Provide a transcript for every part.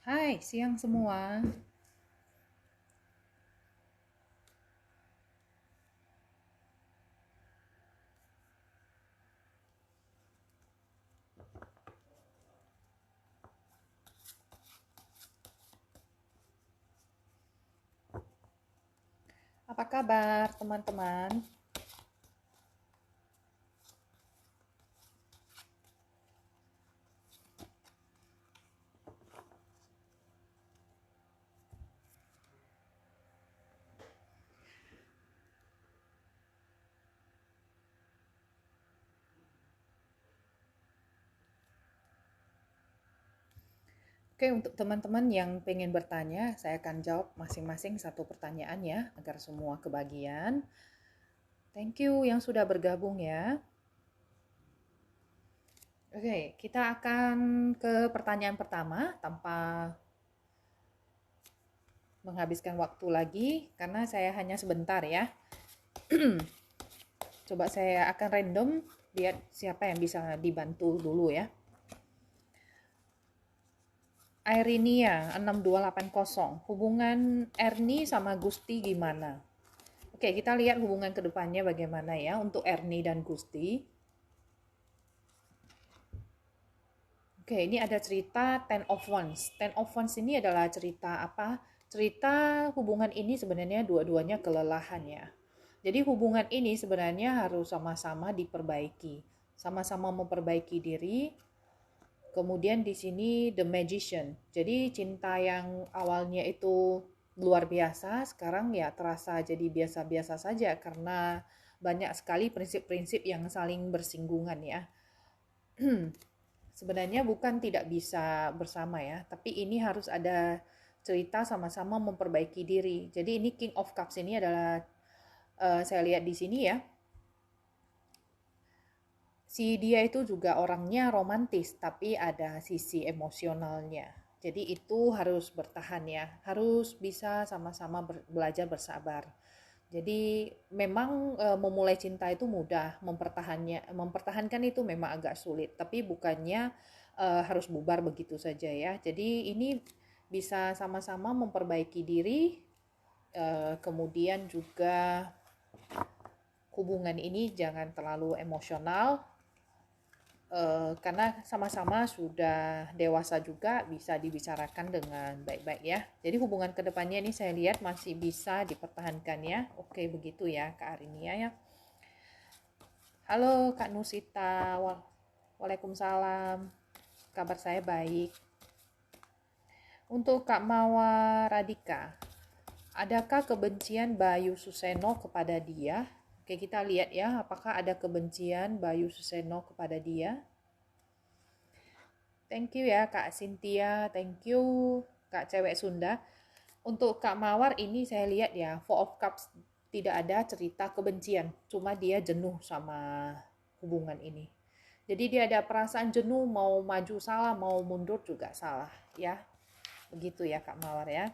Hai, siang semua. Apa kabar, teman-teman? Oke, untuk teman-teman yang pengen bertanya, saya akan jawab masing-masing satu pertanyaan ya, agar semua kebagian. Thank you yang sudah bergabung ya. Oke, kita akan ke pertanyaan pertama tanpa menghabiskan waktu lagi, karena saya hanya sebentar ya. Coba saya akan random, lihat siapa yang bisa dibantu dulu ya. Airinia 6280, hubungan Erni sama Gusti gimana? Oke, kita lihat hubungan kedepannya bagaimana ya untuk Erni dan Gusti. Oke, ini ada cerita Ten of Wands. Ten of Wands ini adalah cerita apa? Cerita hubungan ini sebenarnya dua-duanya kelelahan ya. Jadi hubungan ini sebenarnya harus sama-sama diperbaiki. Sama-sama memperbaiki diri. Kemudian di sini The Magician. Jadi cinta yang awalnya itu luar biasa, sekarang ya terasa jadi biasa-biasa saja karena banyak sekali prinsip-prinsip yang saling bersinggungan ya. Sebenarnya bukan tidak bisa bersama ya, tapi ini harus ada cerita sama-sama memperbaiki diri. Jadi ini King of Cups ini adalah saya lihat di sini ya, si dia itu juga orangnya romantis, tapi ada sisi emosionalnya. Jadi itu harus bertahan ya, harus bisa sama-sama belajar bersabar. Jadi memang memulai cinta itu mudah, mempertahankan itu memang agak sulit, tapi bukannya harus bubar begitu saja ya. Jadi ini bisa sama-sama memperbaiki diri, kemudian juga hubungan ini jangan terlalu emosional, karena sama-sama sudah dewasa juga bisa dibicarakan dengan baik-baik ya. Jadi hubungan kedepannya ini saya lihat masih bisa dipertahankan ya. Oke begitu ya Kak Arinia ya. Halo Kak Nusita, Waalaikumsalam. Kabar saya baik. Untuk Kak Mawar Radika, adakah kebencian Bayu Suseno kepada dia? Oke kita lihat ya, apakah ada kebencian Bayu Suseno kepada dia? Thank you ya Kak Cynthia, thank you Kak Cewek Sunda. Untuk Kak Mawar ini saya lihat ya, Four of Cups tidak ada cerita kebencian, cuma dia jenuh sama hubungan ini. Jadi dia ada perasaan jenuh, mau maju salah, mau mundur juga salah ya. Begitu ya Kak Mawar ya.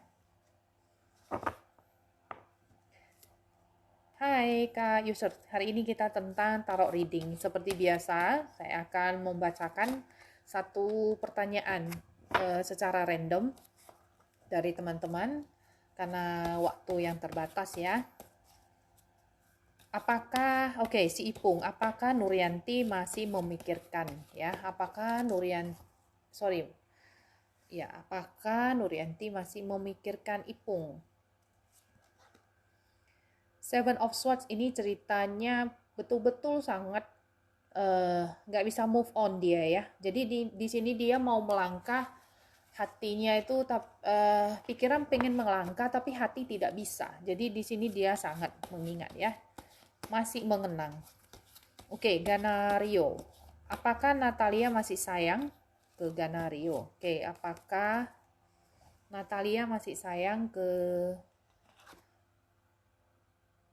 Hai Kak User, hari ini kita tentang tarot reading. Seperti biasa, saya akan membacakan satu pertanyaan secara random dari teman-teman karena waktu yang terbatas ya. Apakah, oke, si Ipung, apakah Nuryanti masih memikirkan ya? Apakah apakah Nuryanti masih memikirkan Ipung? Seven of Swords ini ceritanya betul-betul sangat nggak bisa move on dia ya. Jadi di sini dia mau melangkah Hatinya itu pikiran pengen melangkah tapi hati tidak bisa. Jadi di sini dia sangat mengingat ya, masih mengenang. Oke, Ganario. Apakah Natalia masih sayang ke Ganario? Oke, apakah Natalia masih sayang ke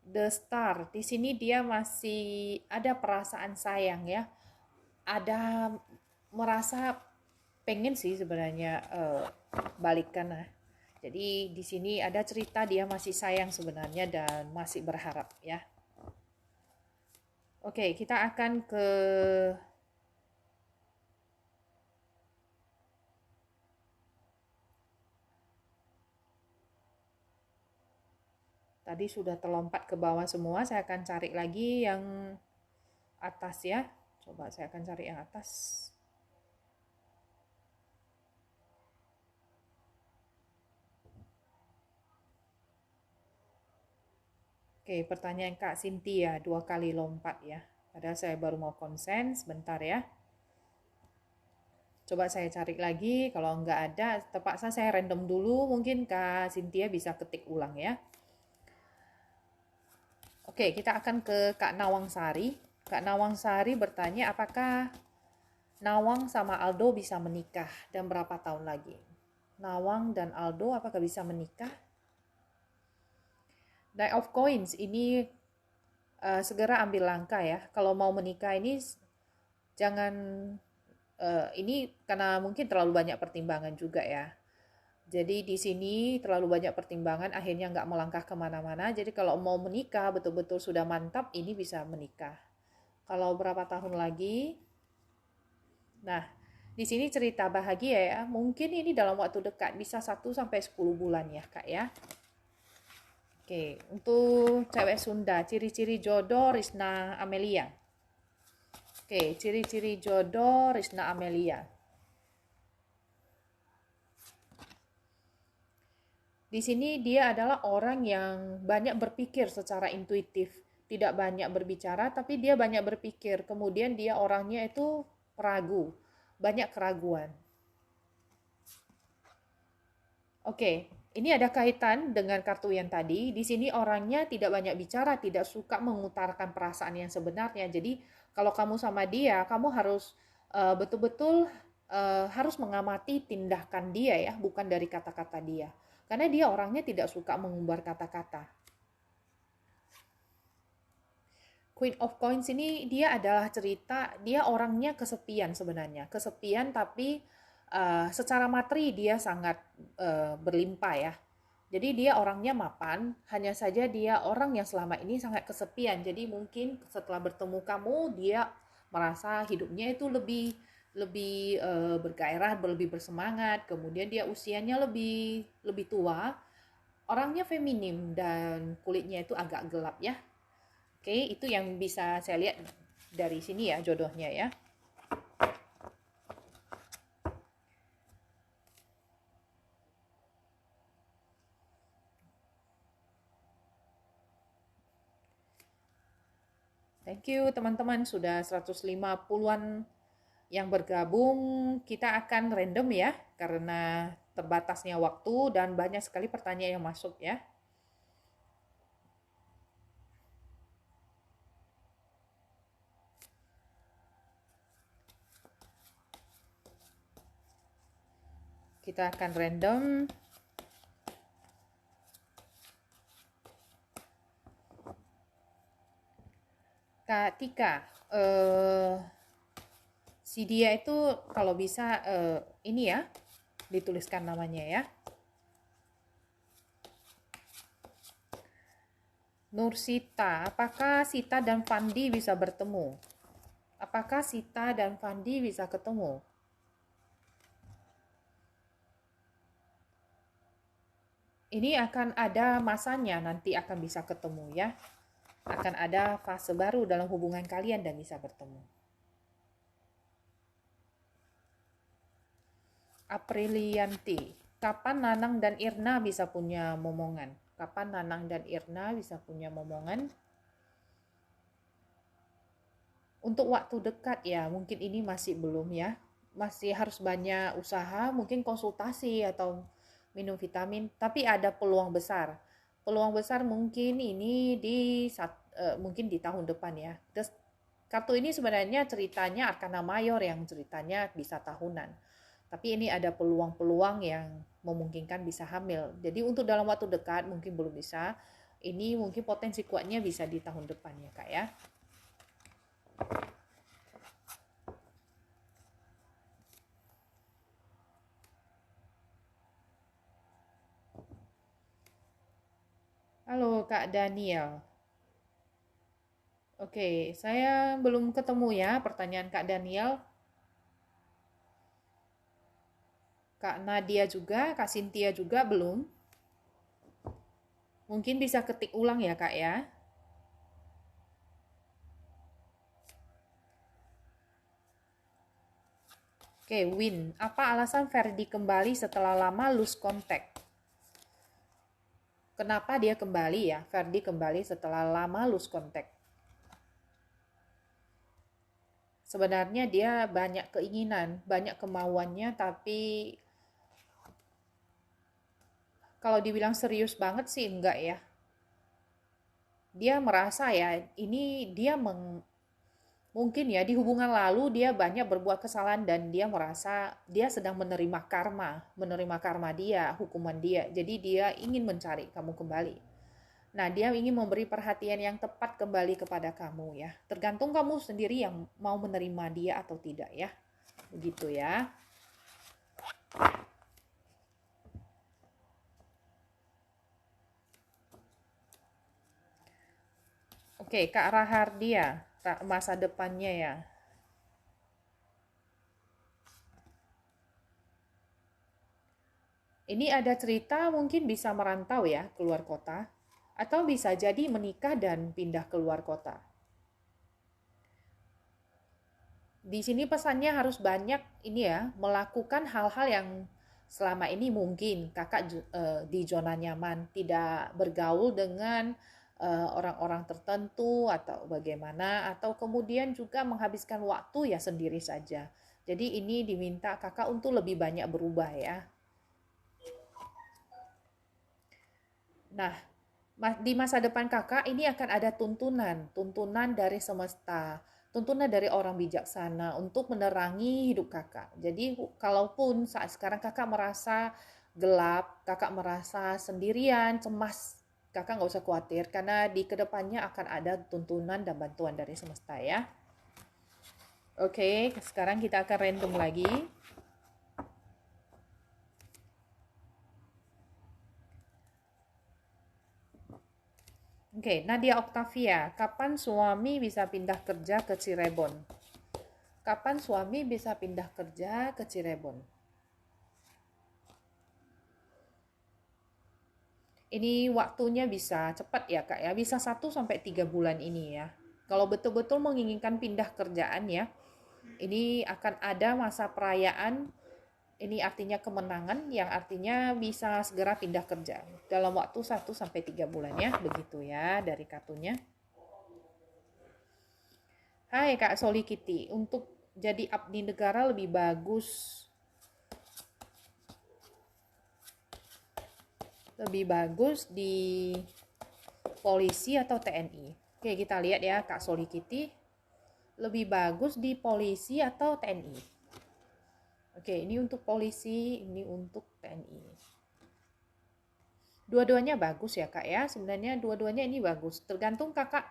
The Star? Di sini dia masih ada perasaan sayang ya. Ada merasa pengen sih sebenarnya balikan lah. Jadi di sini ada cerita dia masih sayang sebenarnya dan masih berharap ya. Oke, kita akan ke tadi sudah terlompat ke bawah semua, saya akan cari lagi yang atas ya. Coba saya akan cari yang atas. Oke, pertanyaan Kak Cynthia 2 kali lompat ya. Padahal saya baru mau konsen, sebentar ya. Coba saya cari lagi, kalau nggak ada, terpaksa saya random dulu, mungkin Kak Cynthia bisa ketik ulang ya. Oke, kita akan ke Kak Nawang Sari. Kak Nawang Sari bertanya, apakah Nawang sama Aldo bisa menikah dan berapa tahun lagi? Nawang dan Aldo apakah bisa menikah? Nine of Coins ini segera ambil langkah ya. Kalau mau menikah ini jangan ini karena mungkin terlalu banyak pertimbangan juga ya. Jadi di sini terlalu banyak pertimbangan, akhirnya nggak melangkah kemana-mana. Jadi kalau mau menikah betul-betul sudah mantap, ini bisa menikah. Kalau berapa tahun lagi? Nah, di sini cerita bahagia ya. Mungkin ini dalam waktu dekat, bisa 1 sampai 10 bulan ya Kak ya. Oke, untuk cewek Sunda, ciri-ciri jodoh Risna Amelia. Oke, ciri-ciri jodoh Risna Amelia. Di sini dia adalah orang yang banyak berpikir secara intuitif, tidak banyak berbicara, tapi dia banyak berpikir. Kemudian dia orangnya itu ragu, banyak keraguan. Oke, ini ada kaitan dengan kartu yang tadi. Di sini orangnya tidak banyak bicara, tidak suka mengutarakan perasaan yang sebenarnya. Jadi kalau kamu sama dia, kamu harus betul-betul harus mengamati tindakan dia ya, bukan dari kata-kata dia. Karena dia orangnya tidak suka mengumbar kata-kata. Queen of Coins ini dia adalah cerita, dia orangnya kesepian sebenarnya. Kesepian tapi secara materi dia sangat berlimpah ya. Jadi dia orangnya mapan, hanya saja dia orang yang selama ini sangat kesepian. Jadi mungkin setelah bertemu kamu, dia merasa hidupnya itu lebih lebih bergairah, lebih bersemangat. Kemudian dia usianya lebih tua, orangnya feminim dan kulitnya itu agak gelap ya. Oke, itu yang bisa saya lihat dari sini ya jodohnya ya. Thank you teman-teman, sudah 150-an yang bergabung. Kita akan random ya, karena terbatasnya waktu dan banyak sekali pertanyaan yang masuk ya. Kita akan random. Kak Tika, si dia itu kalau bisa ini ya, dituliskan namanya ya. Nursita, apakah Sita dan Fandi bisa bertemu? Apakah Sita dan Fandi bisa ketemu? Ini akan ada masanya, nanti akan bisa ketemu ya. Akan ada fase baru dalam hubungan kalian dan bisa bertemu. Aprilianti, kapan Nanang dan Irna bisa punya momongan? Kapan Nanang dan Irna bisa punya momongan? Untuk waktu dekat ya, mungkin ini masih belum ya. masih harus banyak usaha, mungkin konsultasi atau minum vitamin, tapi ada peluang besar. Peluang besar mungkin ini mungkin di tahun depan ya. Terus kartu ini sebenarnya ceritanya Arkana Mayor yang ceritanya bisa tahunan. Tapi ini ada peluang-peluang yang memungkinkan bisa hamil. Jadi untuk dalam waktu dekat mungkin belum bisa. Ini mungkin potensi kuatnya bisa di tahun depan ya Kak ya. Halo Kak Daniel. Oke, saya belum ketemu ya pertanyaan Kak Daniel. Kak Nadia juga, Kak Cynthia juga belum. Mungkin bisa ketik ulang ya Kak ya. Oke, Win. Apa alasan Ferdi kembali setelah lama lose contact? Kenapa dia kembali ya? Ferdi kembali setelah lama lose contact. Sebenarnya dia banyak keinginan, banyak kemauannya, tapi kalau dibilang serius banget sih enggak ya. Dia merasa ya, ini dia mungkin ya di hubungan lalu dia banyak berbuat kesalahan dan dia merasa dia sedang menerima karma dia, hukuman dia. Jadi dia ingin mencari kamu kembali. Nah, dia ingin memberi perhatian yang tepat kembali kepada kamu ya. Tergantung kamu sendiri yang mau menerima dia atau tidak ya. Begitu ya. Oke, Kak Rahardia, masa depannya ya. Ini ada cerita mungkin bisa merantau ya keluar kota, atau bisa jadi menikah dan pindah keluar kota. Di sini pesannya harus banyak ini ya, melakukan hal-hal yang selama ini mungkin kakak di zona nyaman, tidak bergaul dengan orang-orang tertentu atau bagaimana, atau kemudian juga menghabiskan waktu ya sendiri saja. Jadi ini diminta kakak untuk lebih banyak berubah ya. Nah, di masa depan kakak ini akan ada tuntunan dari semesta, tuntunan dari orang bijaksana untuk menerangi hidup kakak. Jadi kalaupun saat sekarang kakak merasa gelap, kakak merasa sendirian, cemas, kakak nggak usah khawatir karena di kedepannya akan ada tuntunan dan bantuan dari semesta ya. Oke, sekarang kita akan random lagi. Oke, Nadia Octavia, kapan suami bisa pindah kerja ke Cirebon? Kapan suami bisa pindah kerja ke Cirebon? Ini waktunya bisa cepat ya Kak ya, bisa 1 sampai 3 bulan ini ya. Kalau betul-betul menginginkan pindah kerjaan ya, ini akan ada masa perayaan, ini artinya kemenangan yang artinya bisa segera pindah kerja dalam waktu 1 sampai 3 bulan ya, begitu ya dari kartunya. Hai Kak Soli Kitty, untuk jadi abdi negara lebih bagus di polisi atau TNI. Oke, kita lihat ya Kak Soli Kitty, lebih bagus di polisi atau TNI. Oke, ini untuk polisi, ini untuk TNI. Dua-duanya bagus ya Kak ya, sebenarnya dua-duanya ini bagus. Tergantung kakak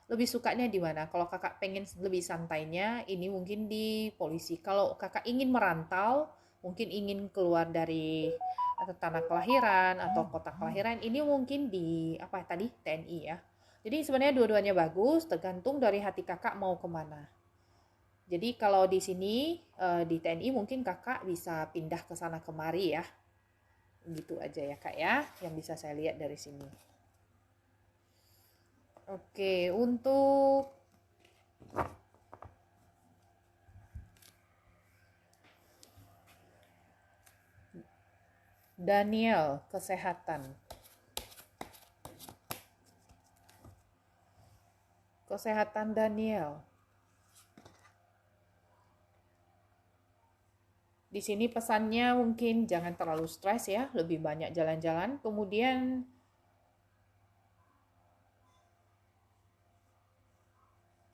lebih sukanya di mana. Kalau kakak pengen lebih santainya, ini mungkin di polisi. Kalau kakak ingin merantau, mungkin ingin keluar dari tanah kelahiran atau kota kelahiran, ini mungkin di apa tadi TNI ya. Jadi sebenarnya dua-duanya bagus, tergantung dari hati kakak mau kemana. Jadi kalau di sini di TNI mungkin kakak bisa pindah ke sana kemari ya. Gitu aja ya Kak ya, yang bisa saya lihat dari sini. Oke, untuk Daniel, kesehatan. Kesehatan Daniel. Di sini pesannya mungkin jangan terlalu stres ya, lebih banyak jalan-jalan. Kemudian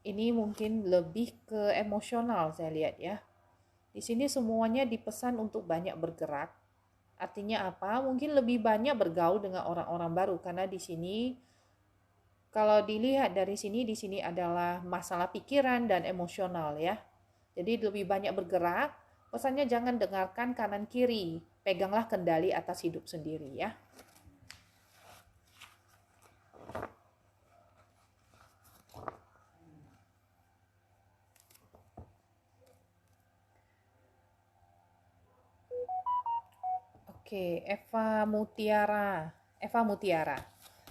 ini mungkin lebih ke emosional saya lihat ya. Di sini semuanya dipesan untuk banyak bergerak. Artinya apa? Mungkin lebih banyak bergaul dengan orang-orang baru karena di sini kalau dilihat dari sini di sini adalah masalah pikiran dan emosional ya. Jadi lebih banyak bergerak. Pesannya jangan dengarkan kanan kiri. Peganglah kendali atas hidup sendiri ya. Oke, Eva Mutiara.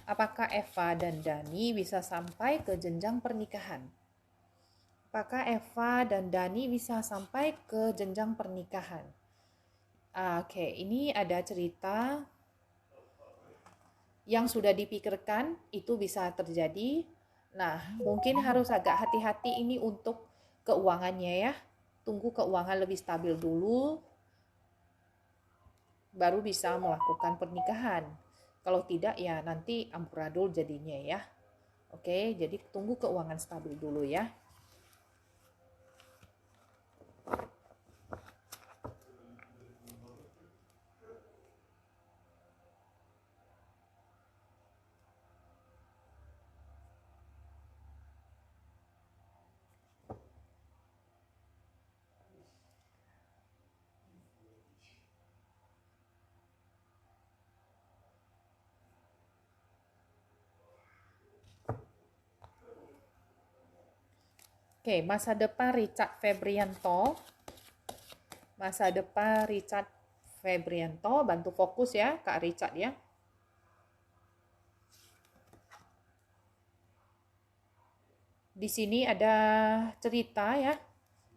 Apakah Eva dan Dani bisa sampai ke jenjang pernikahan? Apakah Eva dan Dani bisa sampai ke jenjang pernikahan? Oke, ini ada cerita yang sudah dipikirkan itu bisa terjadi. Nah, mungkin harus agak hati-hati ini untuk keuangannya ya. Tunggu keuangan lebih stabil dulu, baru bisa melakukan pernikahan. Kalau tidak ya nanti amburadul jadinya ya. Oke, jadi tunggu keuangan stabil dulu ya. Oke, masa depan Richard Febrianto. Masa depan Richard Febrianto, bantu fokus ya Kak Richard ya. Di sini ada cerita ya,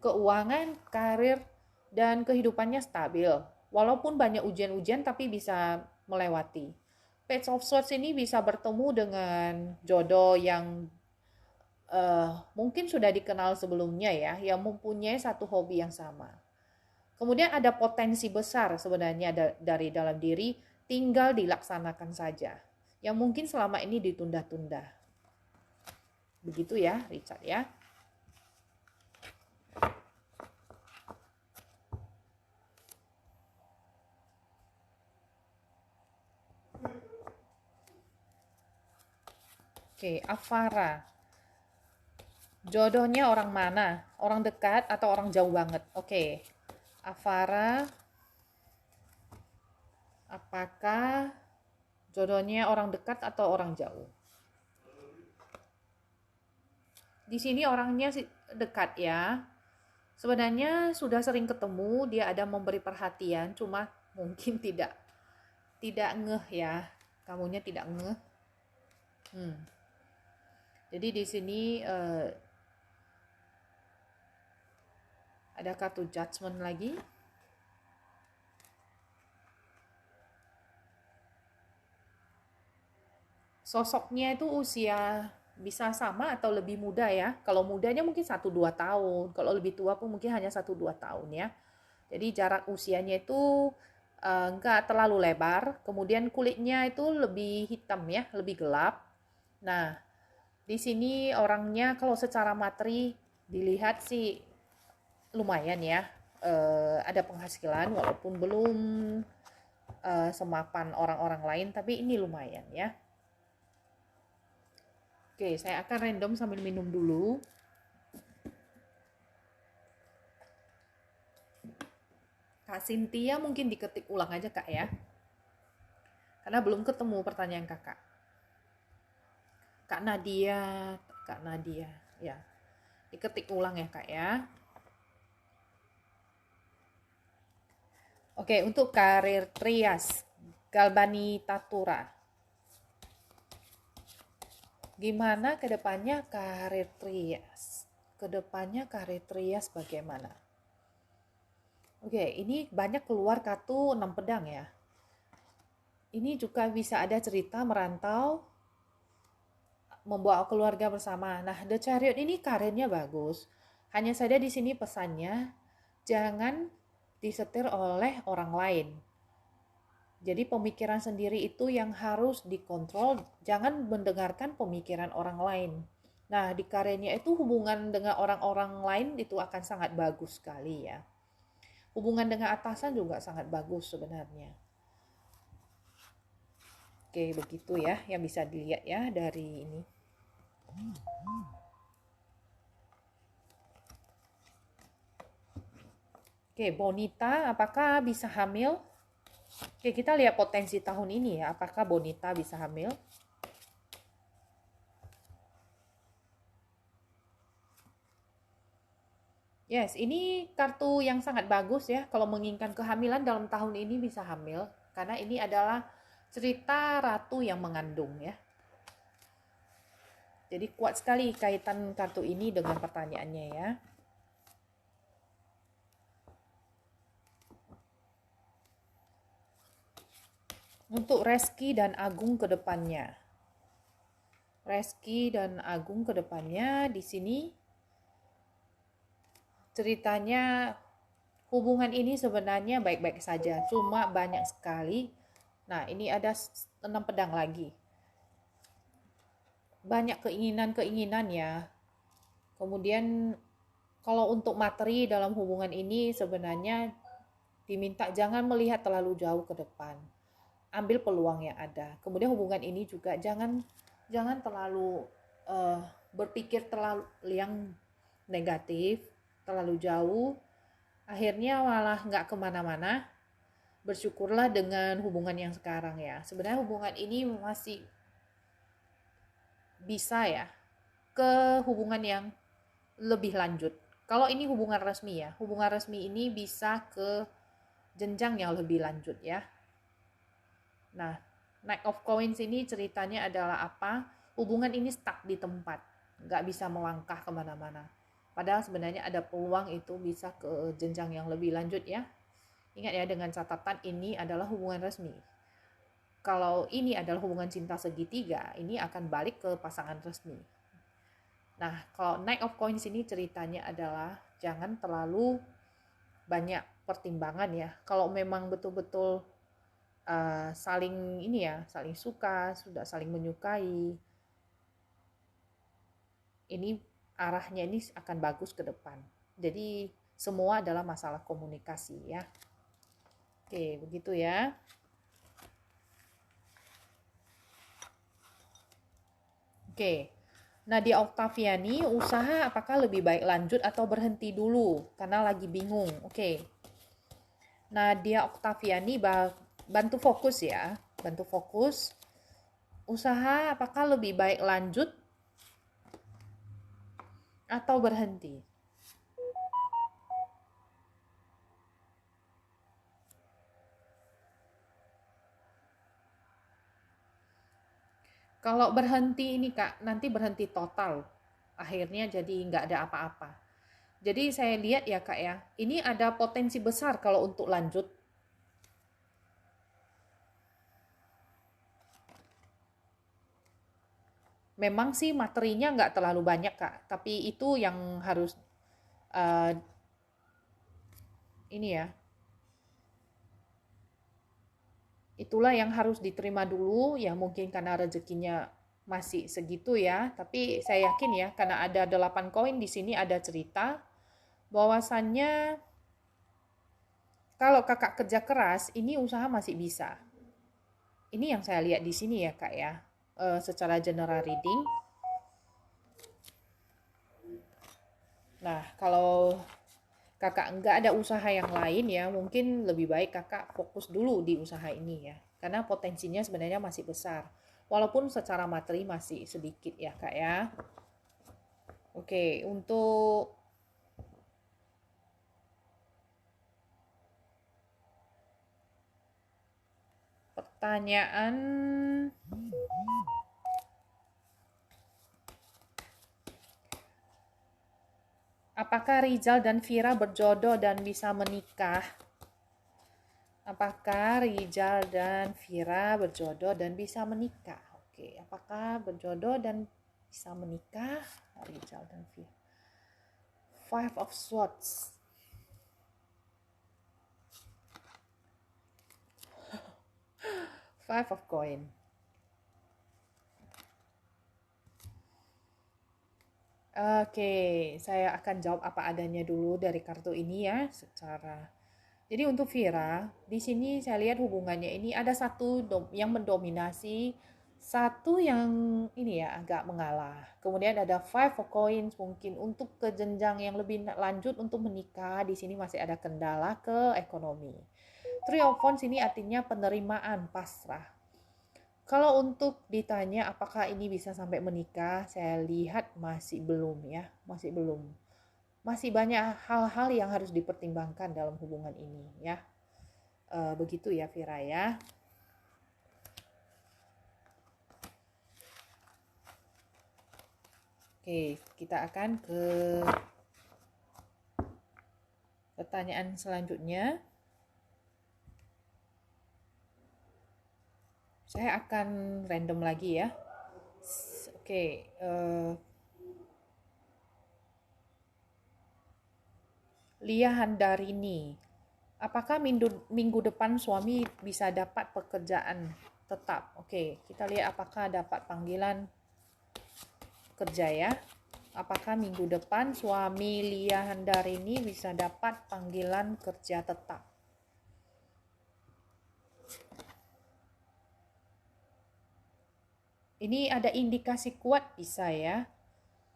keuangan, karir, dan kehidupannya stabil. Walaupun banyak ujian-ujian tapi bisa melewati. Page of Swords ini bisa bertemu dengan jodoh yang mungkin sudah dikenal sebelumnya ya, yang mempunyai satu hobi yang sama. Kemudian ada potensi besar sebenarnya dari dalam diri, tinggal dilaksanakan saja. Yang mungkin selama ini ditunda-tunda. Begitu ya, Richard ya. Oke, Avara. Jodohnya orang mana? Orang dekat atau orang jauh banget? Oke. Avara, apakah jodohnya orang dekat atau orang jauh? Di sini orangnya dekat ya. Sebenarnya sudah sering ketemu, dia ada memberi perhatian, cuma mungkin tidak ngeh ya. Kamunya tidak ngeh. Jadi di sini ada kartu judgment lagi. Sosoknya itu usia bisa sama atau lebih muda ya. Kalau mudanya mungkin 1-2 tahun. Kalau lebih tua pun mungkin hanya 1-2 tahun ya. Jadi jarak usianya itu enggak terlalu lebar. Kemudian kulitnya itu lebih hitam ya, lebih gelap. Nah, di sini orangnya kalau secara materi dilihat sih lumayan ya. Ada penghasilan walaupun belum semapan orang-orang lain, tapi ini lumayan ya. Oke, saya akan random sambil minum dulu. Kak Cynthia mungkin diketik ulang aja Kak ya. Karena belum ketemu pertanyaan Kakak. Kak Nadia, ya. Diketik ulang ya Kak ya. Oke, untuk karir Trias, Galbani Tatura. Gimana kedepannya karir Trias? Kedepannya karir Trias bagaimana? Oke, ini banyak keluar kartu 6 pedang ya. Ini juga bisa ada cerita merantau, membawa keluarga bersama. Nah, The Chariot ini karirnya bagus. Hanya saja di sini pesannya, jangan disetir oleh orang lain. Jadi pemikiran sendiri itu yang harus dikontrol, jangan mendengarkan pemikiran orang lain. Nah, di karirnya itu hubungan dengan orang-orang lain itu akan sangat bagus sekali ya. Hubungan dengan atasan juga sangat bagus sebenarnya. Oke, begitu ya yang bisa dilihat ya dari ini. Oke, Bonita, apakah bisa hamil? Oke, kita lihat potensi tahun ini ya. Apakah Bonita bisa hamil? Yes, ini kartu yang sangat bagus ya. Kalau menginginkan kehamilan dalam tahun ini bisa hamil. Karena ini adalah cerita ratu yang mengandung ya. Jadi kuat sekali kaitan kartu ini dengan pertanyaannya ya. Untuk Reski dan Agung ke depannya. Reski dan Agung ke depannya di sini ceritanya hubungan ini sebenarnya baik-baik saja, cuma banyak sekali. Nah, ini ada 6 pedang lagi. Banyak keinginan-keinginan ya. Kemudian kalau untuk materi dalam hubungan ini sebenarnya diminta jangan melihat terlalu jauh ke depan. Ambil peluang yang ada. Kemudian hubungan ini juga jangan terlalu berpikir terlalu yang negatif, terlalu jauh. Akhirnya malah nggak kemana-mana. Bersyukurlah dengan hubungan yang sekarang ya. Sebenarnya hubungan ini masih bisa ya ke hubungan yang lebih lanjut. Kalau ini hubungan resmi ya, hubungan resmi ini bisa ke jenjang yang lebih lanjut ya. Nah, Knight of Coins ini ceritanya adalah apa? Hubungan ini stuck di tempat, nggak bisa melangkah kemana-mana. Padahal sebenarnya ada peluang itu bisa ke jenjang yang lebih lanjut ya. Ingat ya, dengan catatan ini adalah hubungan resmi. Kalau ini adalah hubungan cinta segitiga, ini akan balik ke pasangan resmi. Nah, kalau Knight of Coins ini ceritanya adalah jangan terlalu banyak pertimbangan ya. Kalau memang betul-betul saling ini ya, saling suka, sudah saling menyukai, ini arahnya ini akan bagus ke depan. Jadi semua adalah masalah komunikasi ya. Oke, begitu ya. Oke. Nadia Oktaviani, usaha apakah lebih baik lanjut atau berhenti dulu? Karena lagi bingung. Oke. Nadia Oktaviani, bantu fokus ya. Bantu fokus. Usaha apakah lebih baik lanjut atau berhenti? Kalau berhenti ini Kak, nanti berhenti total. Akhirnya jadi nggak ada apa-apa. Jadi saya lihat ya Kak ya, ini ada potensi besar kalau untuk lanjut. Memang sih materinya nggak terlalu banyak Kak, tapi itu yang harus uh, ini ya, itulah yang harus diterima dulu ya, mungkin karena rezekinya masih segitu ya, tapi saya yakin ya karena ada 8 koin di sini ada cerita bahwasannya kalau kakak kerja keras ini usaha masih bisa. Ini yang saya lihat di sini ya Kak ya, secara general reading. Nah, kalau kakak nggak ada usaha yang lain ya, mungkin lebih baik kakak fokus dulu di usaha ini ya. Karena potensinya sebenarnya masih besar. Walaupun secara materi masih sedikit ya Kak ya. Oke, untuk pertanyaan apakah Rizal dan Vira berjodoh dan bisa menikah? Apakah Rizal dan Vira berjodoh dan bisa menikah? Oke, apakah berjodoh dan bisa menikah? Rizal dan Vira. Five of Swords. Five of coin. Oke, saya akan jawab apa adanya dulu dari kartu ini ya, Jadi untuk Vira, di sini saya lihat hubungannya ini ada satu yang mendominasi, satu yang ini ya agak mengalah. Kemudian ada Five of Coins, mungkin untuk ke jenjang yang lebih lanjut untuk menikah, di sini masih ada kendala ke ekonomi. Three of Wands ini artinya penerimaan, pasrah. Kalau untuk ditanya apakah ini bisa sampai menikah, saya lihat masih belum ya, masih belum. Masih banyak hal-hal yang harus dipertimbangkan dalam hubungan ini ya. Begitu ya Vira ya. Oke, kita akan ke pertanyaan selanjutnya. Saya akan random lagi ya. Oke, Lia Handarini. Apakah minggu depan suami bisa dapat pekerjaan tetap? Oke, kita lihat apakah dapat panggilan kerja ya. Apakah minggu depan suami Lia Handarini bisa dapat panggilan kerja tetap? Ini ada indikasi kuat bisa ya.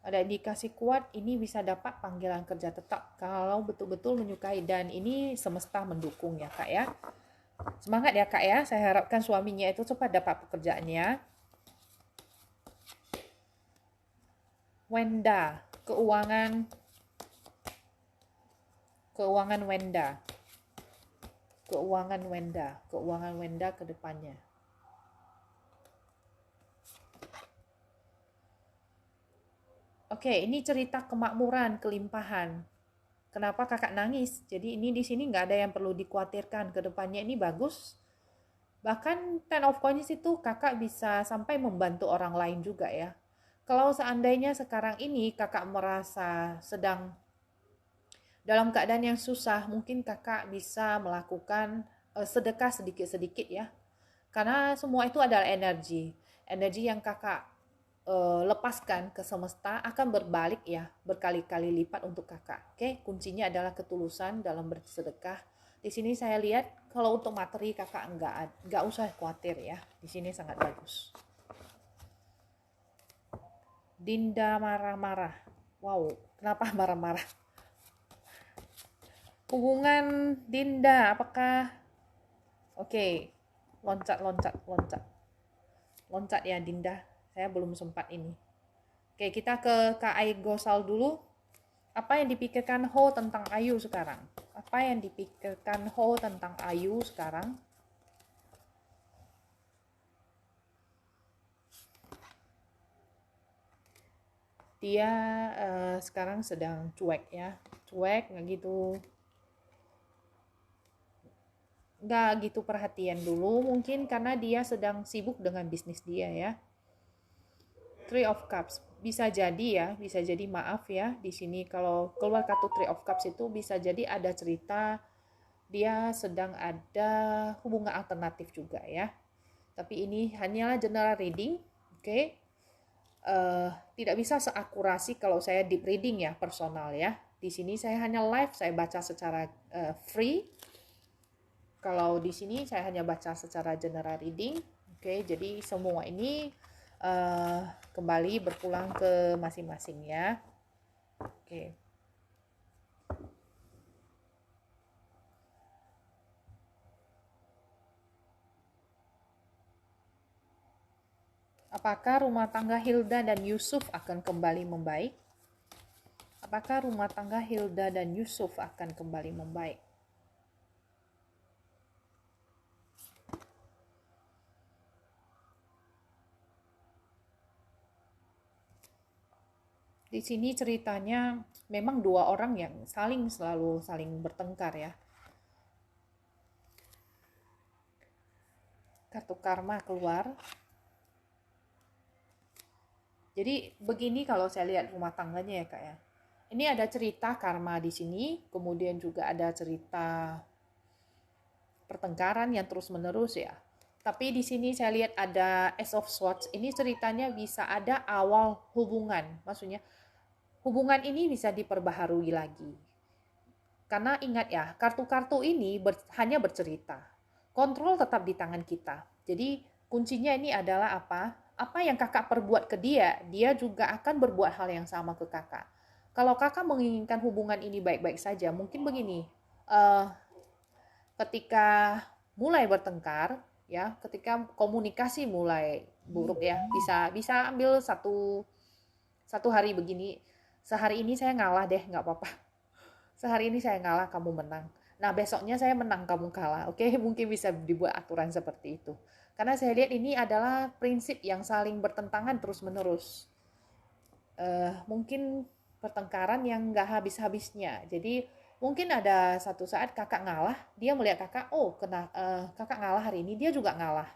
Ada indikasi kuat ini bisa dapat panggilan kerja tetap kalau betul-betul menyukai, dan ini semesta mendukung ya Kak ya. Semangat ya Kak ya, saya harapkan suaminya itu cepat dapat pekerjaannya. Wenda, keuangan Wenda. Keuangan Wenda ke depannya. Oke, ini cerita kemakmuran, kelimpahan. Kenapa kakak nangis? Jadi ini di sini nggak ada yang perlu dikhawatirkan. Kedepannya ini bagus. Bahkan Ten of Coins itu kakak bisa sampai membantu orang lain juga ya. Kalau seandainya sekarang ini kakak merasa sedang dalam keadaan yang susah, mungkin kakak bisa melakukan sedekah sedikit-sedikit ya. Karena semua itu adalah energi. Energi yang kakak lepaskan ke semesta akan berbalik ya, berkali-kali lipat untuk kakak. Oke, kuncinya adalah ketulusan dalam bersedekah. Di sini saya lihat kalau untuk materi kakak nggak usah khawatir ya. Di sini sangat bagus. Dinda marah-marah. Wow, kenapa marah-marah? Hubungan Dinda, apakah oke, loncat ya Dinda. Saya belum sempat ini. Oke, kita ke Kak Aigosal dulu. Apa yang dipikirkan Ho tentang Ayu sekarang? Apa yang dipikirkan Ho tentang Ayu sekarang? Dia sekarang sedang cuek ya. Cuek, nggak gitu perhatian dulu. Mungkin karena dia sedang sibuk dengan bisnis dia ya. Three of Cups. Bisa jadi ya, bisa jadi maaf ya. Di sini kalau keluar kartu Three of Cups itu bisa jadi ada cerita dia sedang ada hubungan alternatif juga ya. Tapi ini hanyalah general reading, oke? Tidak bisa seakurasi kalau saya deep reading ya, personal ya. Di sini saya hanya live, saya baca secara free. Kalau di sini saya hanya baca secara general reading, oke? Jadi semua ini kembali berpulang ke masing-masing ya. Oke. Apakah rumah tangga Hilda dan Yusuf akan kembali membaik? Apakah rumah tangga Hilda dan Yusuf akan kembali membaik? Di sini ceritanya memang dua orang yang selalu saling bertengkar ya. Kartu karma keluar. Jadi begini kalau saya lihat rumah tangganya ya Kak ya. Ini ada cerita karma di sini, kemudian juga ada cerita pertengkaran yang terus-menerus ya. Tapi di sini saya lihat ada Ace of Swords. Ini ceritanya bisa ada awal hubungan. Maksudnya hubungan ini bisa diperbaharui lagi. Karena ingat ya, kartu-kartu ini hanya bercerita. Kontrol tetap di tangan kita. Jadi kuncinya ini adalah apa? Apa yang kakak perbuat ke dia, dia juga akan berbuat hal yang sama ke kakak. Kalau kakak menginginkan hubungan ini baik-baik saja, mungkin begini, uh, ketika mulai bertengkar, ya, ketika komunikasi mulai buruk ya, bisa ambil satu hari begini, sehari ini saya ngalah deh, nggak apa-apa. Sehari ini saya ngalah, kamu menang. Nah, besoknya saya menang, kamu kalah. Oke, mungkin bisa dibuat aturan seperti itu. Karena saya lihat ini adalah prinsip yang saling bertentangan terus-menerus. Mungkin pertengkaran yang nggak habis-habisnya. Jadi, mungkin ada satu saat kakak ngalah, dia melihat kakak, oh, kakak ngalah hari ini, dia juga ngalah.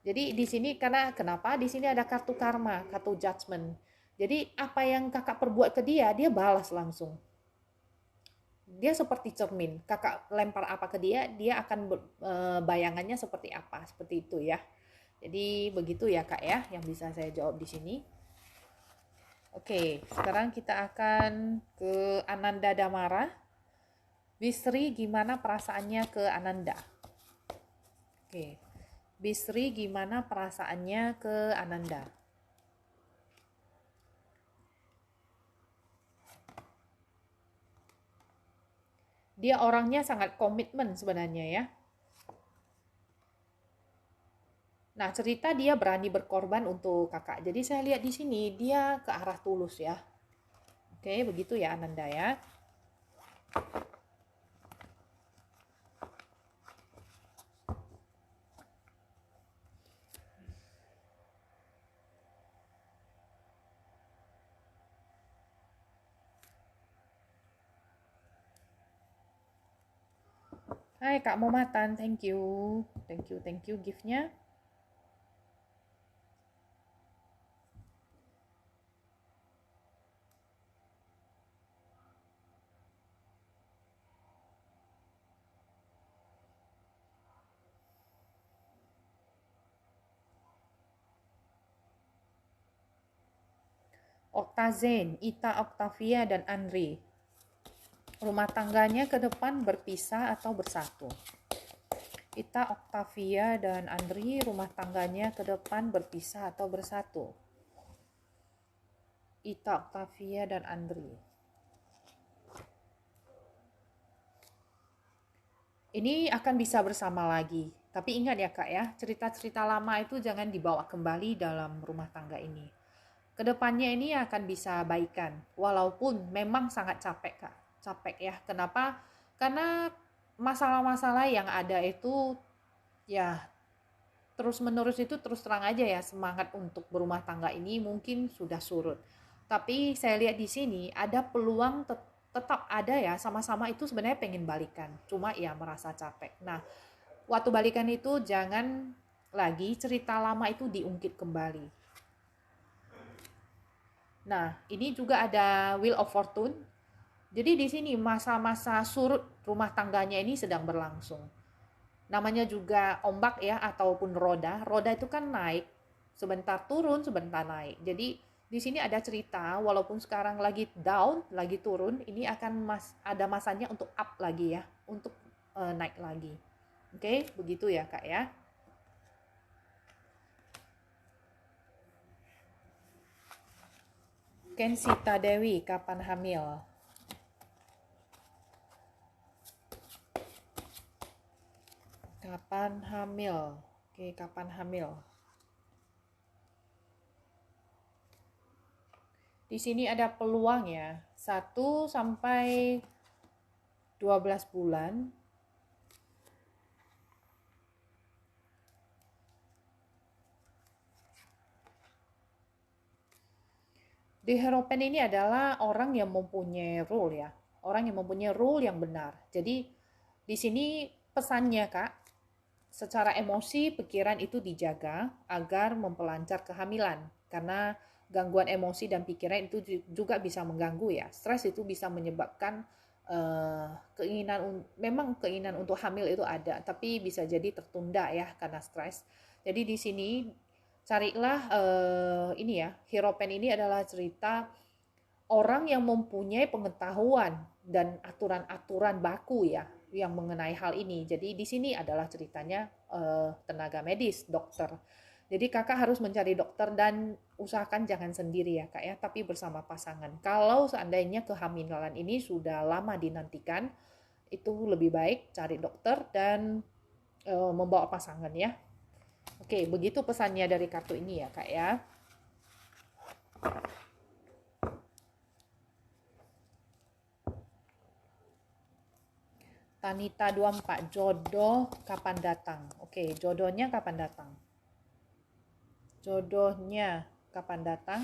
Jadi di sini kenapa? Di sini ada kartu karma, kartu judgment. Jadi apa yang kakak perbuat ke dia, dia balas langsung. Dia seperti cermin, kakak lempar apa ke dia, dia akan bayangannya seperti apa, seperti itu ya. Jadi begitu ya kak ya, yang bisa saya jawab di sini. Oke, sekarang kita akan ke Ananda Damara. Bisri, gimana perasaannya ke Ananda? Oke, Bisri, gimana perasaannya ke Ananda? Dia orangnya sangat komitmen sebenarnya ya. Nah, cerita dia berani berkorban untuk kakak. Jadi saya lihat di sini dia ke arah tulus ya. Oke, begitu ya Ananda ya. Hai Kak Momatan, thank you. Thank you gift-nya. Octazen, Ita Octavia dan Andri. Rumah tangganya ke depan berpisah atau bersatu? Ita Octavia dan Andri, rumah tangganya ke depan berpisah atau bersatu? Ita Octavia dan Andri. Ini akan bisa bersama lagi. Tapi ingat ya kak ya, cerita-cerita lama itu jangan dibawa kembali dalam rumah tangga ini. Kedepannya ini akan bisa baikan, walaupun memang sangat capek kak. Capek ya, kenapa? Karena masalah-masalah yang ada itu ya terus menerus, itu terus terang aja ya, semangat untuk berumah tangga ini mungkin sudah surut. Tapi saya lihat di sini ada peluang tetap ada ya, sama-sama itu sebenarnya pengen balikan, cuma ya merasa capek. Nah, waktu balikan itu jangan lagi cerita lama itu diungkit kembali. Nah, ini juga ada Wheel of Fortune. Jadi di sini masa-masa surut rumah tangganya ini sedang berlangsung. Namanya juga ombak ya, ataupun roda. Roda itu kan naik, sebentar turun, sebentar naik. Jadi di sini ada cerita, walaupun sekarang lagi down, lagi turun, ini akan ada masanya untuk up lagi ya, untuk naik lagi. Oke, begitu ya kak ya. Kensita Dewi, kapan hamil? Kapan hamil? Oke, kapan hamil? Di sini ada peluang ya, 1 sampai 12 bulan. Di Hierophant ini adalah orang yang mempunyai rule ya, orang yang mempunyai rule yang benar. Jadi di sini pesannya kak, secara emosi pikiran itu dijaga agar memperlancar kehamilan, karena gangguan emosi dan pikiran itu juga bisa mengganggu ya. Stres itu bisa menyebabkan memang keinginan untuk hamil itu ada, tapi bisa jadi tertunda ya karena stres. Jadi di sini carilah ini ya, Hierophant ini adalah cerita orang yang mempunyai pengetahuan dan aturan-aturan baku ya yang mengenai hal ini. Jadi di sini adalah ceritanya tenaga medis, dokter. Jadi kakak harus mencari dokter dan usahakan jangan sendiri ya kak ya, tapi bersama pasangan. Kalau seandainya kehamilan ini sudah lama dinantikan, itu lebih baik cari dokter dan membawa pasangan ya. Oke, begitu pesannya dari kartu ini ya kak ya. Tanita 24, jodoh kapan datang? Oke, jodohnya kapan datang? Jodohnya kapan datang?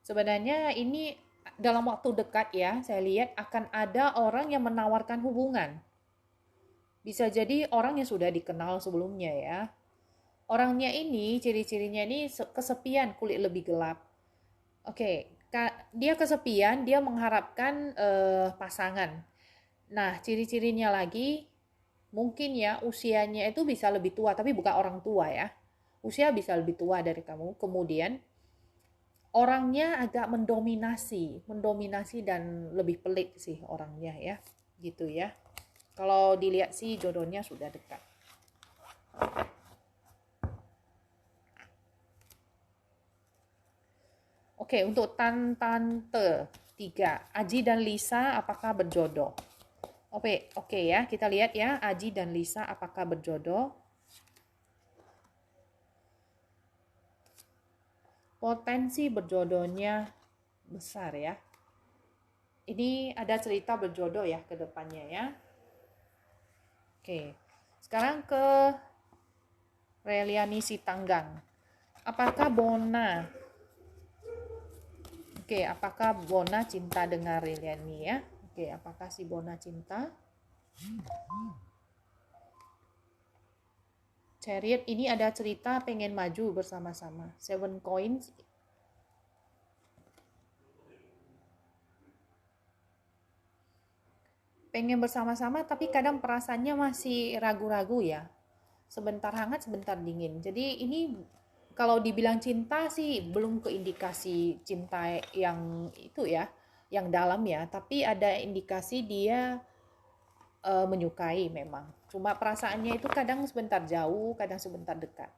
Sebenarnya ini dalam waktu dekat ya, saya lihat akan ada orang yang menawarkan hubungan. Bisa jadi orang yang sudah dikenal sebelumnya ya. Orangnya ini, ciri-cirinya ini kesepian, kulit lebih gelap. Oke, dia kesepian, dia mengharapkan pasangan. Nah, ciri-cirinya lagi, mungkin ya usianya itu bisa lebih tua, tapi bukan orang tua ya. Usia bisa lebih tua dari kamu. Kemudian orangnya agak mendominasi dan lebih pelit sih orangnya ya. Gitu ya. Kalau dilihat sih jodohnya sudah dekat. Oke, untuk tante 3, Aji dan Lisa apakah berjodoh? Oke ya, kita lihat ya, Aji dan Lisa apakah berjodoh? Potensi berjodohnya besar ya. Ini ada cerita berjodoh ya ke depannya ya. Oke, sekarang ke Reliani Sitanggang. Apakah Bona? Oke, apakah Bona cinta dengan Reliani ya? Oke, apakah si Bona cinta? Chariot ini ada cerita pengen maju bersama-sama. 7 coins. Pengen bersama-sama tapi kadang perasaannya masih ragu-ragu ya. Sebentar hangat, sebentar dingin. Jadi ini kalau dibilang cinta sih belum keindikasi cinta yang itu ya, yang dalam ya. Tapi ada indikasi dia menyukai memang. Cuma perasaannya itu kadang sebentar jauh, kadang sebentar dekat.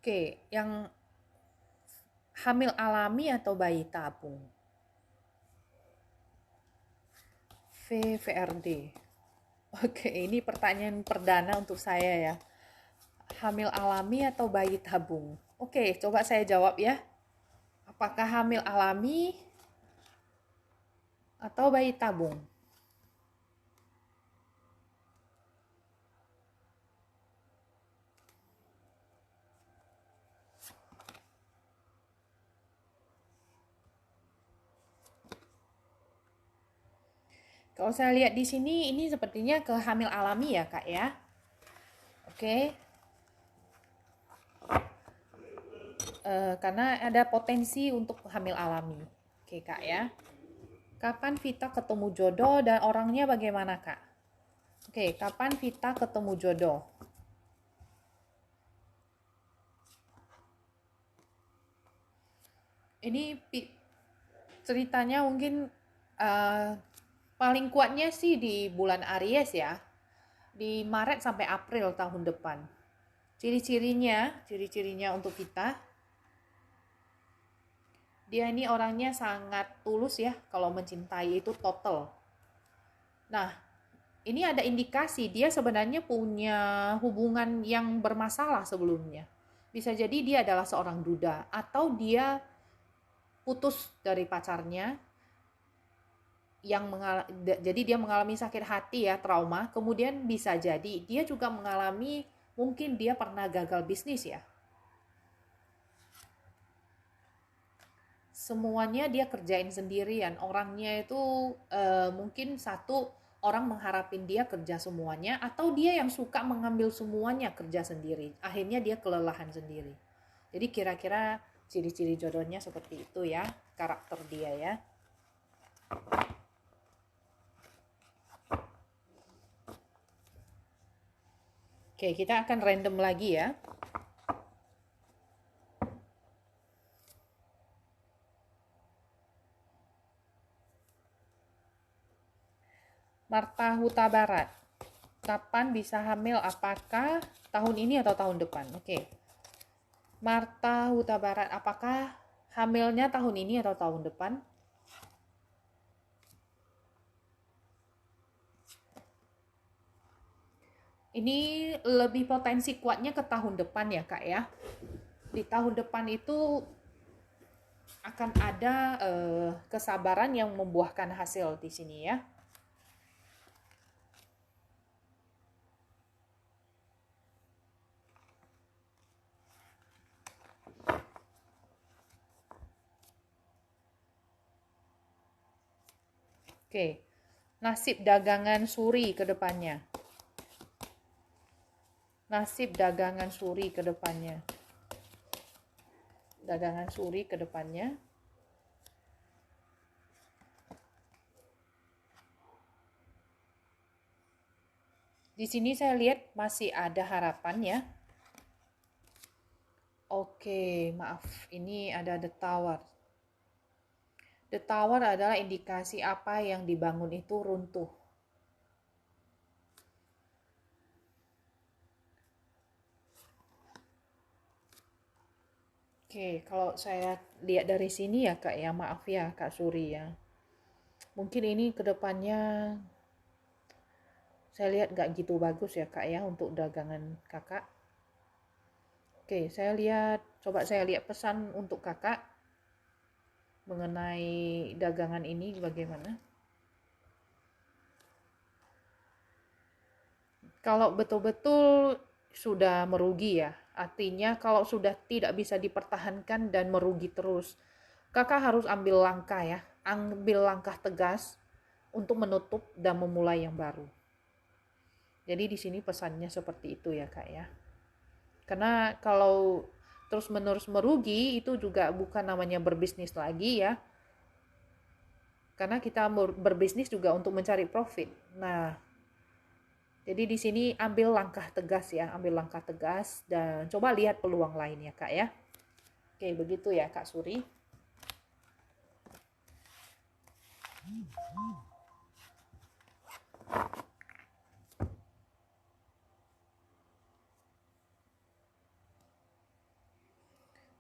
Oke, yang hamil alami atau bayi tabung? VVRD. Oke, ini pertanyaan perdana untuk saya ya. Hamil alami atau bayi tabung? Oke, coba saya jawab ya. Apakah hamil alami atau bayi tabung? Kalau saya lihat di sini, ini sepertinya ke hamil alami ya, Kak ya. Oke. Karena ada potensi untuk hamil alami. Oke, Kak ya. Kapan Vita ketemu jodoh dan orangnya bagaimana, Kak? Oke, kapan Vita ketemu jodoh? Ini ceritanya mungkin paling kuatnya sih di bulan Aries ya. Di Maret sampai April tahun depan. Ciri-cirinya untuk Vita, dia ini orangnya sangat tulus ya, kalau mencintai itu total. Nah, ini ada indikasi dia sebenarnya punya hubungan yang bermasalah sebelumnya. Bisa jadi dia adalah seorang duda, atau dia putus dari pacarnya, jadi dia mengalami sakit hati ya, trauma. Kemudian bisa jadi dia juga mengalami, mungkin dia pernah gagal bisnis ya. semuanya dia kerjain sendirian. Orangnya itu mungkin satu orang mengharapin dia kerja semuanya, atau dia yang suka mengambil semuanya kerja sendiri. Akhirnya dia kelelahan sendiri. Jadi kira-kira ciri-ciri jodohnya seperti itu ya, karakter dia ya. Oke, kita akan random lagi ya. Marta Huta Barat. Kapan bisa hamil? Apakah tahun ini atau tahun depan? Oke. Marta Huta Barat, apakah hamilnya tahun ini atau tahun depan? Ini lebih potensi kuatnya ke tahun depan ya, Kak ya. Di tahun depan itu akan ada kesabaran yang membuahkan hasil di sini ya. Oke, nasib dagangan Suri ke depannya. Nasib dagangan Suri ke depannya. Dagangan Suri ke depannya. Di sini saya lihat masih ada harapan ya. Oke, maaf. Ini ada The Tower. The Tower adalah indikasi apa yang dibangun itu runtuh. Oke, kalau saya lihat dari sini ya Kak ya, maaf ya Kak Suri ya. Mungkin ini kedepannya saya lihat nggak gitu bagus ya Kak ya untuk dagangan Kakak. Oke, coba saya lihat pesan untuk Kakak mengenai dagangan ini bagaimana. Kalau betul-betul sudah merugi ya, artinya kalau sudah tidak bisa dipertahankan dan merugi terus, Kakak harus ambil langkah ya, ambil langkah tegas untuk menutup dan memulai yang baru. Jadi di sini pesannya seperti itu ya Kak ya. Karena kalau terus-menerus merugi itu juga bukan namanya berbisnis lagi ya. Karena kita berbisnis juga untuk mencari profit. Nah, jadi di sini ambil langkah tegas ya, ambil langkah tegas dan coba lihat peluang lain ya Kak ya. Oke, begitu ya Kak Suri.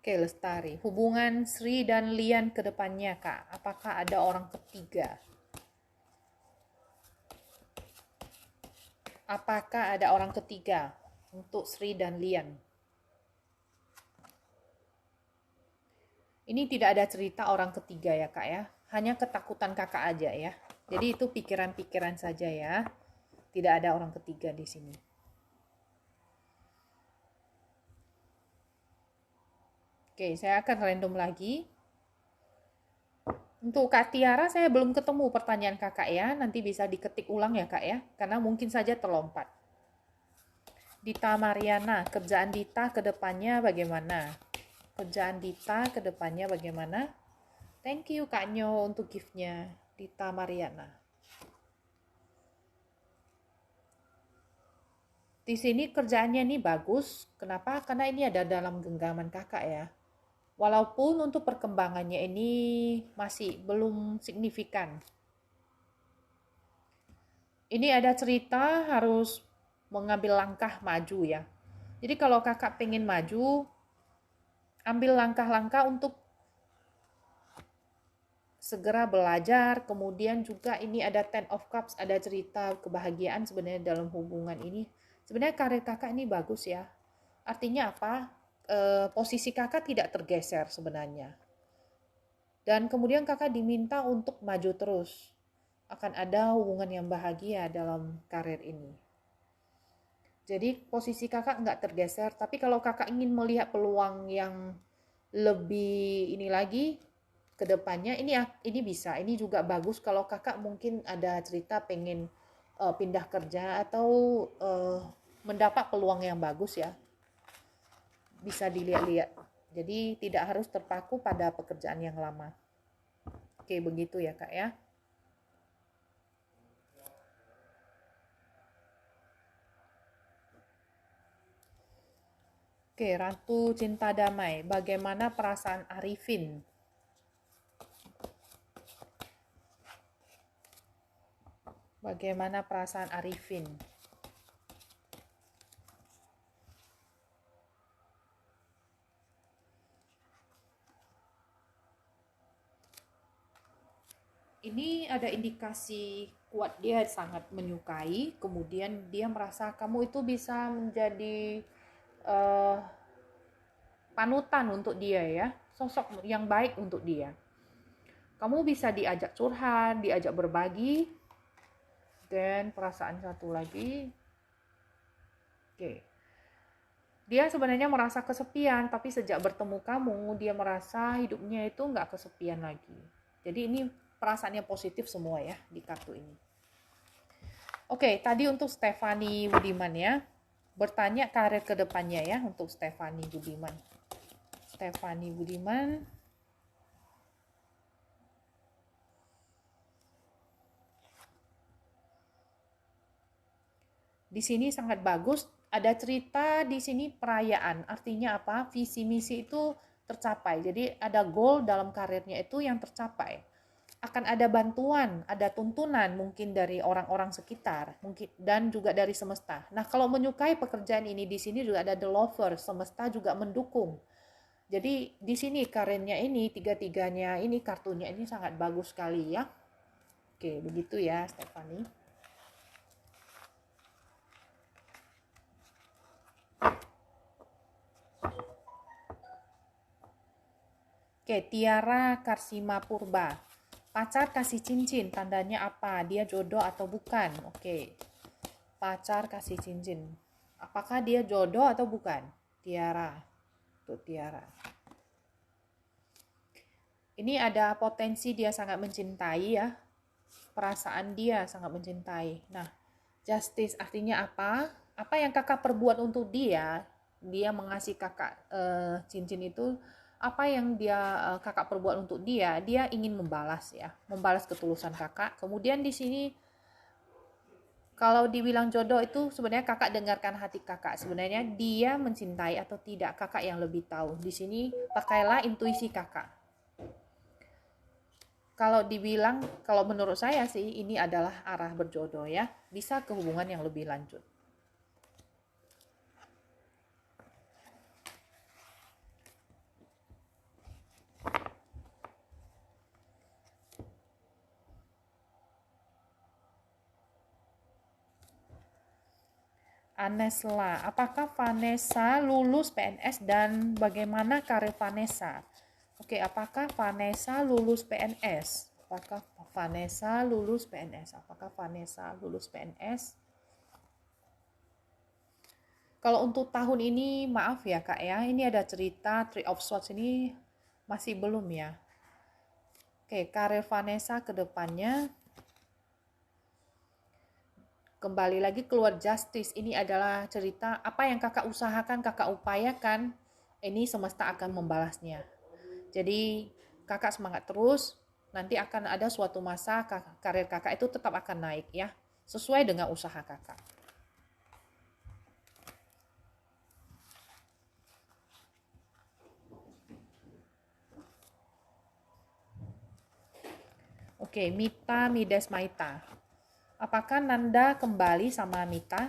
Oke, Lestari. Hubungan Sri dan Lian ke depannya, Kak. Apakah ada orang ketiga? Apakah ada orang ketiga untuk Sri dan Lian? Ini tidak ada cerita orang ketiga ya, Kak ya. Hanya ketakutan Kakak aja ya. Jadi itu pikiran-pikiran saja ya. Tidak ada orang ketiga di sini. Oke, saya akan random lagi. Untuk Kak Tiara saya belum ketemu pertanyaan Kakak ya. Nanti bisa diketik ulang ya Kak ya. Karena mungkin saja terlompat. Dita Mariana, kerjaan Dita ke depannya bagaimana? Kerjaan Dita ke depannya bagaimana? Thank you Kak Nyo untuk gift-nya. Dita Mariana. Di sini kerjaannya ini bagus. Kenapa? Karena ini ada dalam genggaman Kakak ya. Walaupun untuk perkembangannya ini masih belum signifikan. Ini ada cerita harus mengambil langkah maju ya. Jadi kalau Kakak pengen maju, ambil langkah-langkah untuk segera belajar. Kemudian juga ini ada Ten of Cups, ada cerita kebahagiaan sebenarnya dalam hubungan ini. Sebenarnya karir Kakak ini bagus ya. Artinya apa? Posisi Kakak tidak tergeser sebenarnya. Dan kemudian Kakak diminta untuk maju terus. Akan ada hubungan yang bahagia dalam karir ini. Jadi posisi Kakak nggak tergeser. Tapi kalau Kakak ingin melihat peluang yang lebih ini lagi, kedepannya ini bisa, ini juga bagus kalau kakak mungkin ada cerita pengen pindah kerja atau mendapat peluang yang bagus ya, bisa dilihat-lihat. Jadi tidak harus terpaku pada pekerjaan yang lama. Oke, begitu ya kak ya. Oke, Ratu Cinta Damai. Bagaimana perasaan Arifin? Bagaimana perasaan Arifin? Ini ada indikasi kuat dia sangat menyukai, kemudian dia merasa kamu itu bisa menjadi uh, panutan untuk dia ya, sosok yang baik untuk dia. Kamu bisa diajak curhat, diajak berbagi, dan perasaan satu lagi, oke. Dia sebenarnya merasa kesepian, tapi sejak bertemu kamu, dia merasa hidupnya itu nggak kesepian lagi. Jadi ini perasaannya positif semua ya di kartu ini. Oke, tadi untuk Stephanie Budiman ya. Bertanya karir kedepannya ya untuk Stephanie Budiman. Stephanie Budiman. Di sini sangat bagus. Ada cerita di sini perayaan. Artinya apa? Visi misi itu tercapai. Jadi ada goal dalam karirnya itu yang tercapai. Akan ada bantuan, ada tuntunan mungkin dari orang-orang sekitar, mungkin dan juga dari semesta. Nah, kalau menyukai pekerjaan ini di sini juga ada the lover, semesta juga mendukung. Jadi di sini karirnya ini tiga-tiganya ini kartunya ini sangat bagus sekali ya. Oke, begitu ya Stephanie. Oke, Tiara Karsima Purba. Pacar kasih cincin, tandanya apa? Dia jodoh atau bukan? Oke. Pacar kasih cincin. Apakah dia jodoh atau bukan? Tiara. Tuh Tiara. Ini ada potensi dia sangat mencintai ya. Perasaan dia sangat mencintai. Nah, justice artinya apa? Apa yang kakak perbuat untuk dia? Dia mengasih kakak cincin itu, apa yang kakak perbuat untuk dia? Dia ingin membalas ya, membalas ketulusan kakak. Kemudian di sini kalau dibilang jodoh itu sebenarnya kakak dengarkan hati kakak. Sebenarnya dia mencintai atau tidak, kakak yang lebih tahu. Di sini pakailah intuisi kakak. Kalau menurut saya sih ini adalah arah berjodoh ya. Bisa ke hubungan yang lebih lanjut. Anesla, apakah Vanessa lulus PNS dan bagaimana karir Vanessa? Oke, apakah Vanessa lulus PNS? Apakah Vanessa lulus PNS? Apakah Vanessa lulus PNS? Kalau untuk tahun ini, maaf ya kak ya, ini ada cerita Three of Swords ini masih belum ya. Oke, karir Vanessa ke depannya. Kembali lagi keluar justice, ini adalah cerita apa yang kakak usahakan, kakak upayakan, ini semesta akan membalasnya. Jadi kakak semangat terus, nanti akan ada suatu masa karir kakak itu tetap akan naik ya, sesuai dengan usaha kakak. Oke, Mita Midas Maita. Apakah Nanda kembali sama Mita?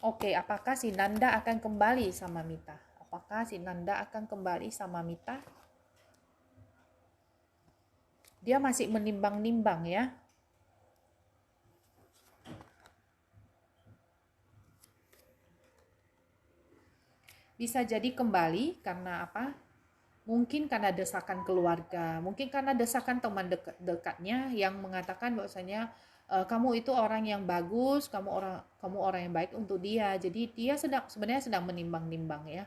Oke, apakah si Nanda akan kembali sama Mita? Apakah si Nanda akan kembali sama Mita? Dia masih menimbang-nimbang ya. Bisa jadi kembali karena apa? Mungkin karena desakan keluarga, mungkin karena desakan teman dekatnya yang mengatakan bahwasanya kamu itu orang yang bagus, kamu orang yang baik untuk dia. Jadi dia sebenarnya sedang menimbang-nimbang ya.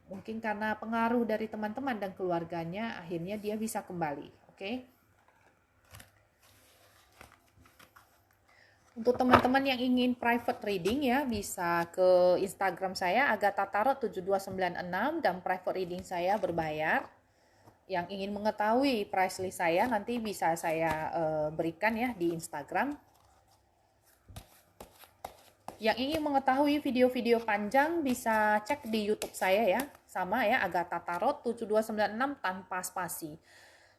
Mungkin karena pengaruh dari teman-teman dan keluarganya, akhirnya dia bisa kembali. Oke. Untuk teman-teman yang ingin private reading ya, bisa ke Instagram saya Agatha Tarot 7296 dan private reading saya berbayar. Yang ingin mengetahui price list saya nanti bisa saya berikan ya di Instagram. Yang ingin mengetahui video-video panjang bisa cek di YouTube saya ya. Sama ya, Agatha Tarot 7296 tanpa spasi.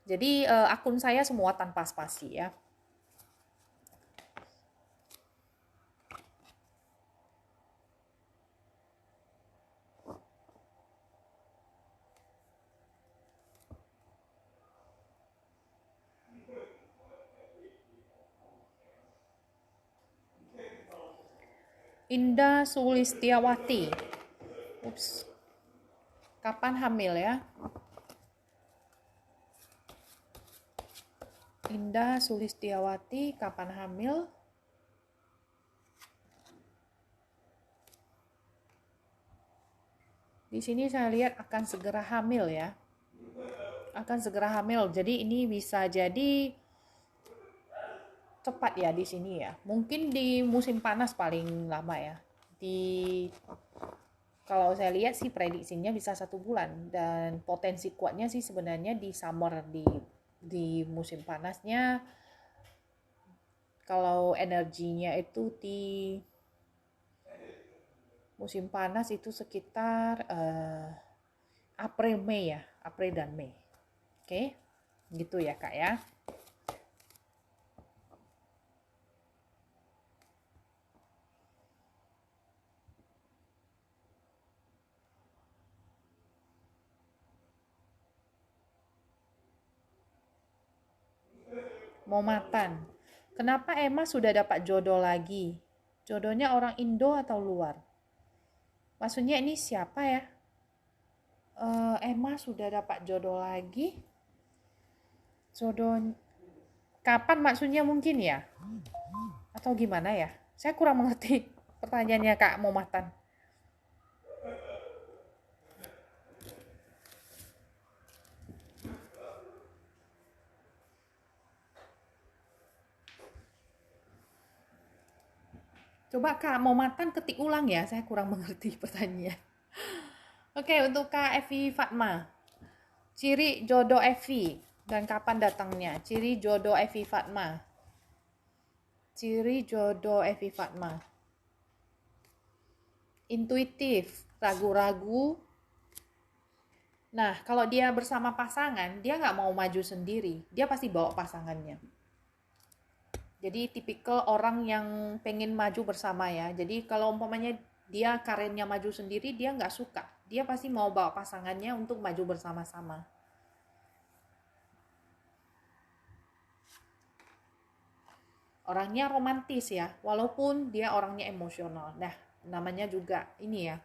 Jadi akun saya semua tanpa spasi ya. Indah Sulistiawati. Ups. Kapan hamil ya? Indah Sulistiawati, kapan hamil? Di sini saya lihat akan segera hamil ya. Akan segera hamil. Jadi ini bisa jadi cepat ya di sini ya. Mungkin di musim panas paling lama ya. Kalau saya lihat sih prediksinya bisa 1 bulan dan potensi kuatnya sih sebenarnya di summer di musim panasnya. Kalau energinya itu di musim panas itu sekitar April Mei ya, April dan Mei. Oke, gitu ya Kak ya. Momatan. Kenapa Emma sudah dapat jodoh lagi? Jodohnya orang Indo atau luar? Maksudnya ini siapa ya? Emma sudah dapat jodoh lagi? Jodoh kapan maksudnya mungkin ya? Atau gimana ya? Saya kurang mengerti pertanyaannya Kak Momatan. Coba Kak Momatan ketik ulang ya, saya kurang mengerti pertanyaannya. Oke, untuk Kak Evi Fatma. Ciri jodoh Evi dan kapan datangnya? Ciri jodoh Evi Fatma. Ciri jodoh Evi Fatma. Intuitif, ragu-ragu. Nah, kalau dia bersama pasangan, dia nggak mau maju sendiri. Dia pasti bawa pasangannya. Jadi tipikal orang yang pengen maju bersama ya. Jadi kalau umpamanya dia karirnya maju sendiri, dia nggak suka. Dia pasti mau bawa pasangannya untuk maju bersama-sama. Orangnya romantis ya, walaupun dia orangnya emosional. Nah, namanya juga ini ya,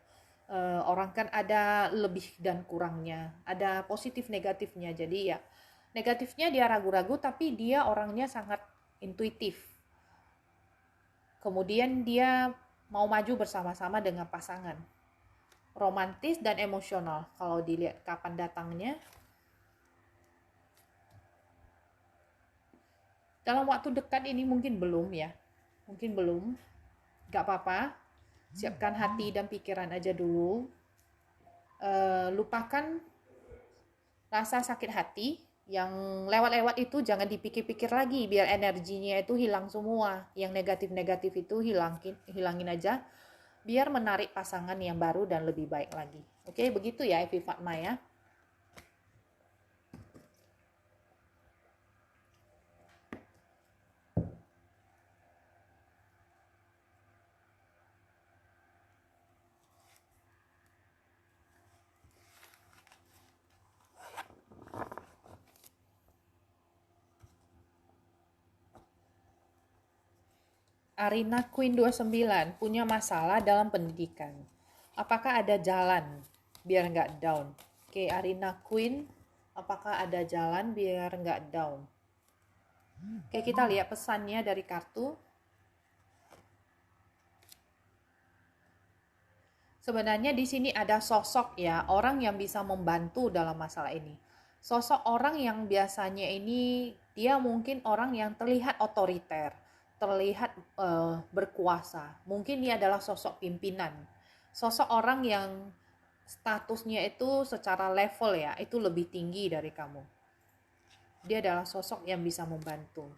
orang kan ada lebih dan kurangnya, ada positif negatifnya. Jadi ya, negatifnya dia ragu-ragu, tapi dia orangnya sangat intuitif. Kemudian dia mau maju bersama-sama dengan pasangan. Romantis dan emosional. Kalau dilihat kapan datangnya, dalam waktu dekat ini mungkin belum ya. Mungkin belum. Gak apa-apa. Siapkan hati dan pikiran aja dulu. Lupakan rasa sakit hati yang lewat-lewat itu, jangan dipikir-pikir lagi biar energinya itu hilang semua. Yang negatif-negatif itu hilangin aja biar menarik pasangan yang baru dan lebih baik lagi. Oke, begitu ya Evi Fatma ya. Arina Queen 29 punya masalah dalam pendidikan. Apakah ada jalan biar nggak down? Oke, Arina Queen, apakah ada jalan biar nggak down? Oke, kita lihat pesannya dari kartu. Sebenarnya di sini ada sosok ya, orang yang bisa membantu dalam masalah ini. Sosok orang yang biasanya ini dia mungkin orang yang terlihat otoriter, terlihat berkuasa. Mungkin dia adalah sosok pimpinan, sosok orang yang statusnya itu secara level ya, itu lebih tinggi dari kamu. Dia adalah sosok yang bisa membantu.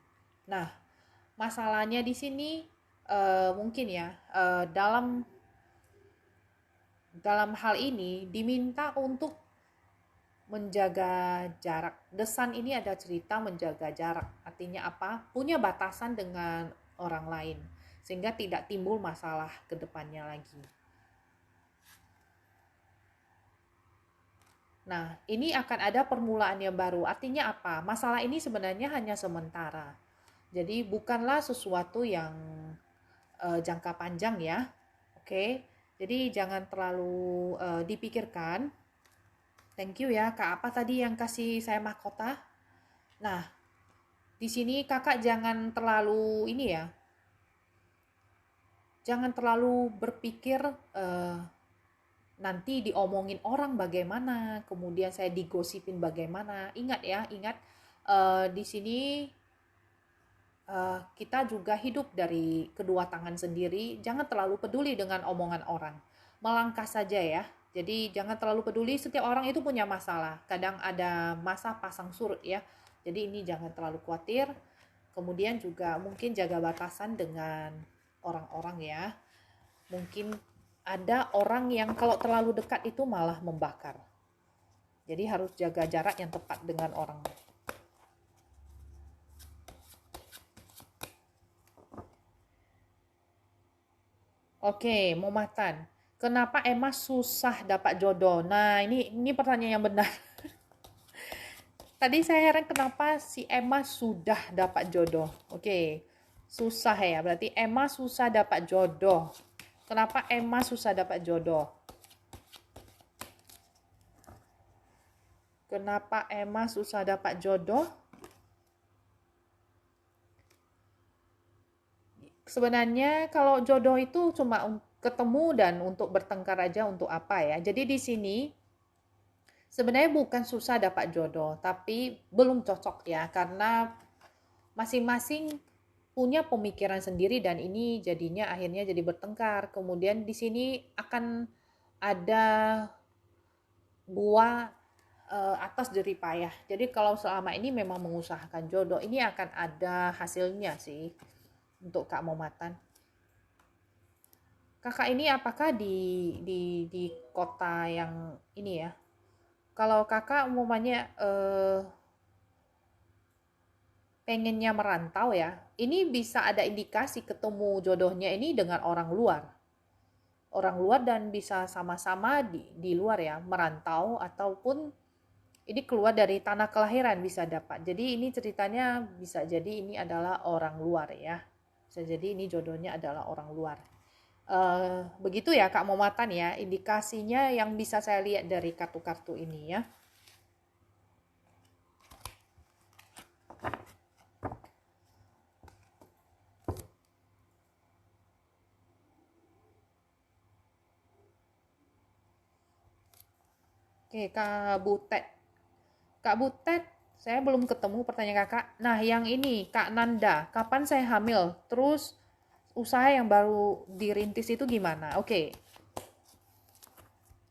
Nah, masalahnya di sini mungkin ya dalam hal ini diminta untuk menjaga jarak. The Sun ini ada cerita menjaga jarak. Artinya apa? Punya batasan dengan orang lain sehingga tidak timbul masalah ke depannya lagi. Nah, ini akan ada permulaan yang baru. Artinya apa? Masalah ini sebenarnya hanya sementara. Jadi bukanlah sesuatu yang jangka panjang ya. Oke. Jadi jangan terlalu dipikirkan. Thank you ya, Kak. Apa tadi yang kasih saya mahkota? Nah, di sini Kakak jangan terlalu ini ya. Jangan terlalu berpikir nanti diomongin orang bagaimana, kemudian saya digosipin bagaimana. Ingat ya, ingat di sini kita juga hidup dari kedua tangan sendiri. Jangan terlalu peduli dengan omongan orang. Melangkah saja ya. Jadi jangan terlalu peduli, setiap orang itu punya masalah. Kadang ada masa pasang surut ya. Jadi ini jangan terlalu khawatir. Kemudian juga mungkin jaga batasan dengan orang-orang ya. Mungkin ada orang yang kalau terlalu dekat itu malah membakar. Jadi harus jaga jarak yang tepat dengan orang. Oke, Momatan. Kenapa Emma susah dapat jodoh? Nah, ini pertanyaan yang benar. Tadi saya heran kenapa si Emma sudah dapat jodoh. Oke, susah ya. Berarti Emma susah dapat jodoh. Kenapa Emma susah dapat jodoh? Kenapa Emma susah dapat jodoh? Sebenarnya kalau jodoh itu cuma ketemu dan untuk bertengkar aja untuk apa ya. Jadi di sini sebenarnya bukan susah dapat jodoh, tapi belum cocok ya karena masing-masing punya pemikiran sendiri dan ini jadinya akhirnya jadi bertengkar. Kemudian di sini akan ada buah atas jerih payah. Jadi kalau selama ini memang mengusahakan jodoh, ini akan ada hasilnya sih untuk Kak Momatan. Kakak ini apakah di kota yang ini ya? Kalau kakak umumnya pengennya merantau ya, ini bisa ada indikasi ketemu jodohnya ini dengan orang luar. Orang luar dan bisa sama-sama di luar ya, merantau ataupun ini keluar dari tanah kelahiran bisa dapat. Jadi ini ceritanya bisa jadi ini adalah orang luar ya. Bisa jadi ini jodohnya adalah orang luar. Begitu ya Kak Momatan ya, indikasinya yang bisa saya lihat dari kartu-kartu ini ya. Oke, Kak Butet. Kak Butet, saya belum ketemu pertanyaan kakak. Nah, yang ini, Kak Nanda, kapan saya hamil? Terus usaha yang baru dirintis itu gimana? Oke,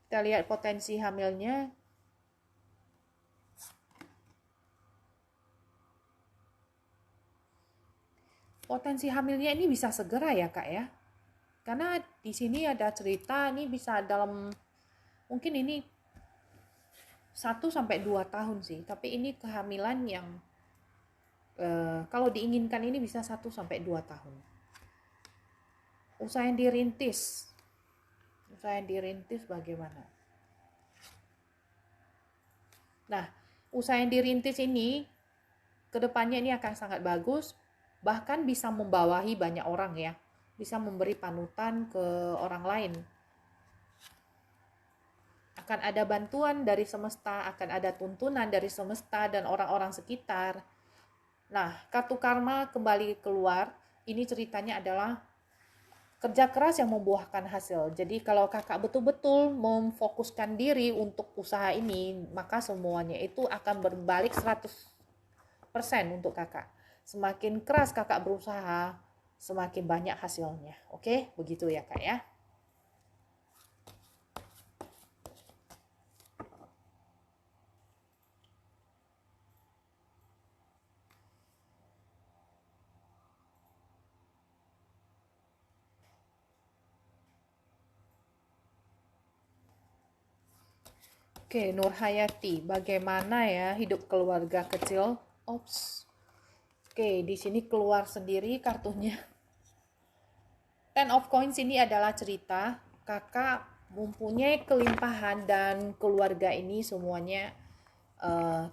kita lihat potensi hamilnya. Potensi hamilnya ini bisa segera ya kak ya, karena di sini ada cerita ini bisa dalam mungkin ini 1-2 tahun sih, tapi ini kehamilan yang kalau diinginkan ini bisa 1-2 tahun. Usaha yang dirintis bagaimana? Nah, usaha yang dirintis ini kedepannya ini akan sangat bagus, bahkan bisa membawahi banyak orang ya, bisa memberi panutan ke orang lain. Akan ada bantuan dari semesta, akan ada tuntunan dari semesta dan orang-orang sekitar. Nah, kartu karma kembali keluar, ini ceritanya adalah kerja keras yang membuahkan hasil. Jadi kalau kakak betul-betul memfokuskan diri untuk usaha ini, maka semuanya itu akan berbalik 100% untuk kakak. Semakin keras kakak berusaha, semakin banyak hasilnya. Oke, begitu ya kak ya. Oke, Nur Hayati, bagaimana ya hidup keluarga kecil? Ops. Oke, di sini keluar sendiri kartunya. Ten of Coins ini adalah cerita kakak mempunyai kelimpahan dan keluarga ini semuanya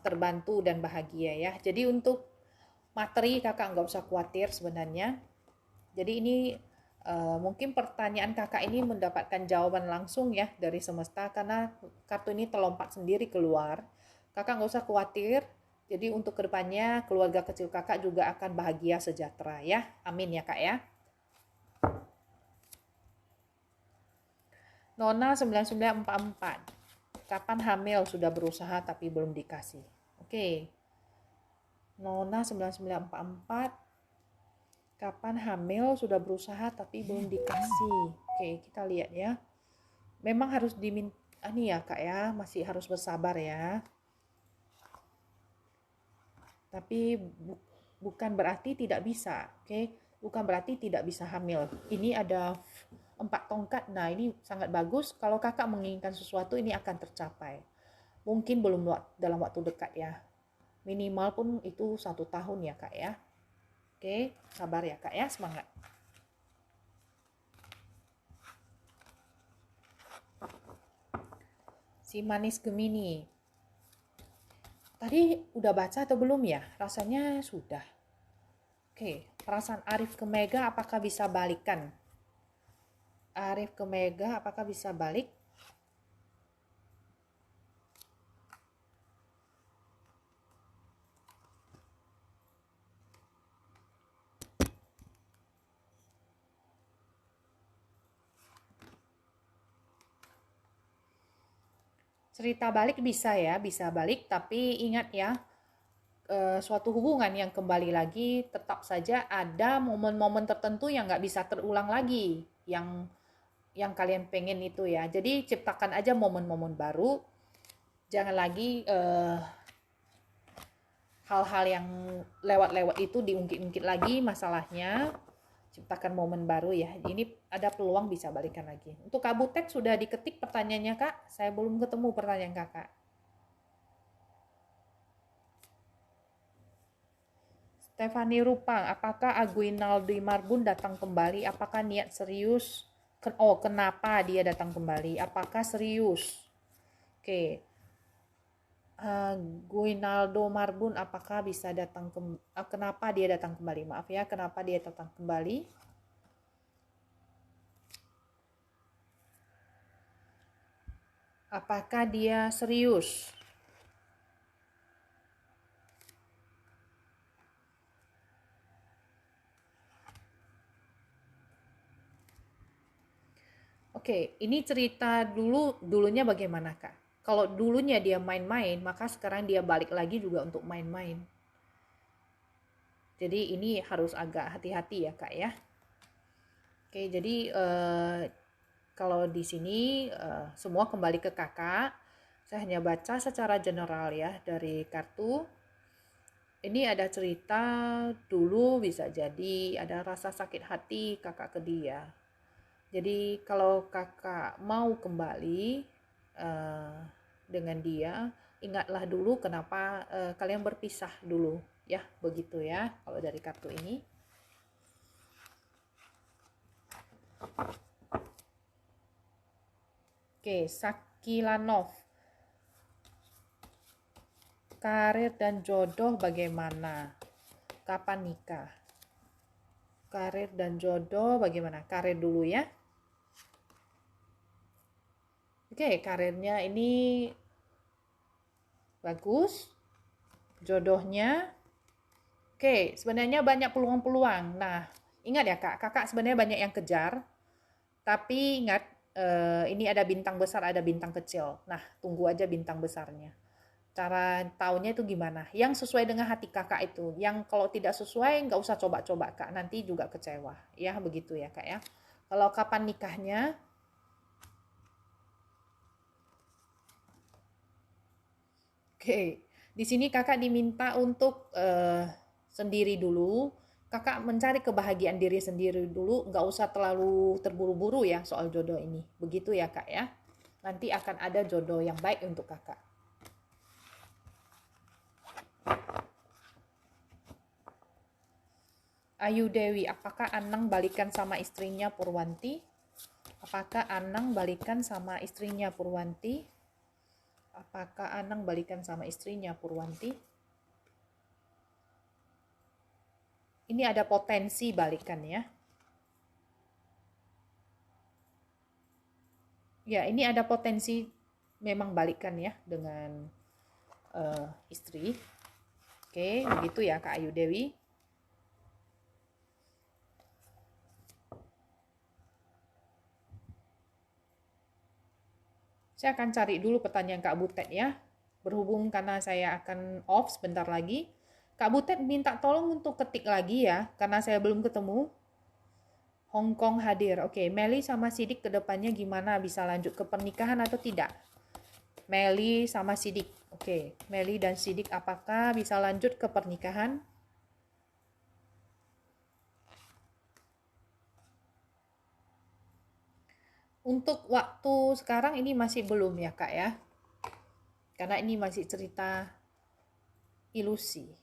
terbantu dan bahagia ya. Jadi untuk materi kakak nggak usah khawatir sebenarnya. Jadi ini mungkin pertanyaan kakak ini mendapatkan jawaban langsung ya dari semesta karena kartu ini terlompat sendiri keluar. Kakak nggak usah khawatir. Jadi untuk kedepannya keluarga kecil kakak juga akan bahagia sejahtera ya. Amin ya kak ya. Nona 9944. Kapan hamil sudah berusaha tapi belum dikasih. Oke. Nona 9944. Kapan hamil sudah berusaha tapi belum dikasih. Oke, kita lihat ya. Memang harus diminta nih ya kak ya, masih harus bersabar ya. Tapi bukan berarti tidak bisa, oke? Bukan berarti tidak bisa hamil. Ini ada 4 tongkat. Nah, ini sangat bagus. Kalau kakak menginginkan sesuatu, ini akan tercapai. Mungkin belum dalam waktu dekat ya. Minimal pun itu 1 tahun ya kak ya. Oke, sabar ya kak ya, semangat. Si manis Gemini. Tadi udah baca atau belum ya? Rasanya sudah. Oke, perasaan Arif ke Mega apakah bisa balikan? Arif ke Mega apakah bisa balik? Cerita balik bisa ya, bisa balik, tapi ingat ya, suatu hubungan yang kembali lagi tetap saja ada momen-momen tertentu yang nggak bisa terulang lagi, yang kalian pengen itu ya. Jadi ciptakan aja momen-momen baru, jangan lagi hal-hal yang lewat-lewat itu diungkit-ungkit lagi masalahnya. Ciptakan momen baru ya. Ini ada peluang bisa balikan lagi. Untuk Kak Butet sudah diketik pertanyaannya kak? Saya belum ketemu pertanyaan kakak. Stefani Rupang, apakah Aguinaldo Marbun datang kembali? Apakah niat serius? Oh, kenapa dia datang kembali? Apakah serius? Oke. Guinaldo Marbun apakah bisa datang kenapa dia datang kembali? Maaf ya, kenapa dia datang kembali? Apakah dia serius? Oke, ini cerita dulunya bagaimana kak? Kalau dulunya dia main-main, maka sekarang dia balik lagi juga untuk main-main. Jadi ini harus agak hati-hati ya kak ya. Oke, jadi kalau di sini semua kembali ke kakak. Saya hanya baca secara general ya dari kartu. Ini ada cerita dulu bisa jadi ada rasa sakit hati kakak ke dia. Jadi kalau kakak mau kembali dengan dia, ingatlah dulu kenapa kalian berpisah dulu ya, begitu ya kalau dari kartu ini. Oke, Sakilanov. Karir dan jodoh bagaimana? Kapan nikah? Karir dan jodoh bagaimana? Karir dulu ya. Oke, karirnya ini bagus. Jodohnya oke, sebenarnya banyak peluang-peluang. Nah, ingat ya kak, kakak sebenarnya banyak yang kejar. Tapi ingat, ini ada bintang besar, ada bintang kecil. Nah, tunggu aja bintang besarnya. Cara taunya itu gimana? Yang sesuai dengan hati kakak itu. Yang kalau tidak sesuai, nggak usah coba-coba, Kak. Nanti juga kecewa. Ya, begitu ya, Kak ya. Kalau kapan nikahnya? Oke, di sini kakak diminta untuk sendiri dulu. Kakak mencari kebahagiaan diri sendiri dulu, nggak usah terlalu terburu-buru ya soal jodoh ini. Begitu ya kak ya. Nanti akan ada jodoh yang baik untuk kakak. Ayu Dewi, apakah Anang balikan sama istrinya Purwanti? Apakah Anang balikan sama istrinya Purwanti? Apakah Anang balikan sama istrinya Purwanti? Ini ada potensi balikan ya. Ya, ini ada potensi memang balikan ya dengan istri. Oke, begitu ya Kak Ayu Dewi. Saya akan cari dulu pertanyaan Kak Butet ya. Berhubung karena saya akan off sebentar lagi. Kak Butet minta tolong untuk ketik lagi ya, karena saya belum ketemu. Hong Kong hadir. Oke, Meli sama Sidik kedepannya gimana? Bisa lanjut ke pernikahan atau tidak? Meli sama Sidik. Oke, Meli dan Sidik apakah bisa lanjut ke pernikahan? Untuk waktu sekarang ini masih belum ya Kak ya. Karena ini masih cerita ilusi.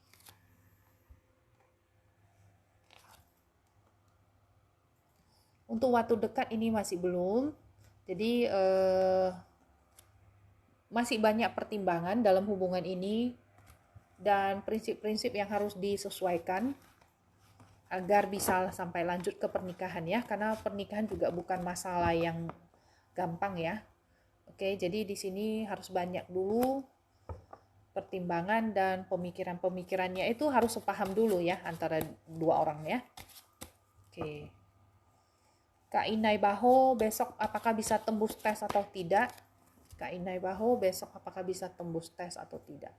Untuk waktu dekat ini masih belum. Jadi masih banyak pertimbangan dalam hubungan ini dan prinsip-prinsip yang harus disesuaikan agar bisa sampai lanjut ke pernikahan ya. Karena pernikahan juga bukan masalah yang gampang ya. Oke, jadi di sini harus banyak dulu pertimbangan dan pemikiran-pemikirannya itu harus sepaham dulu ya antara dua orang ya. Oke. Kak Inai Baho besok apakah bisa tembus tes atau tidak? Kak Inai Baho besok apakah bisa tembus tes atau tidak?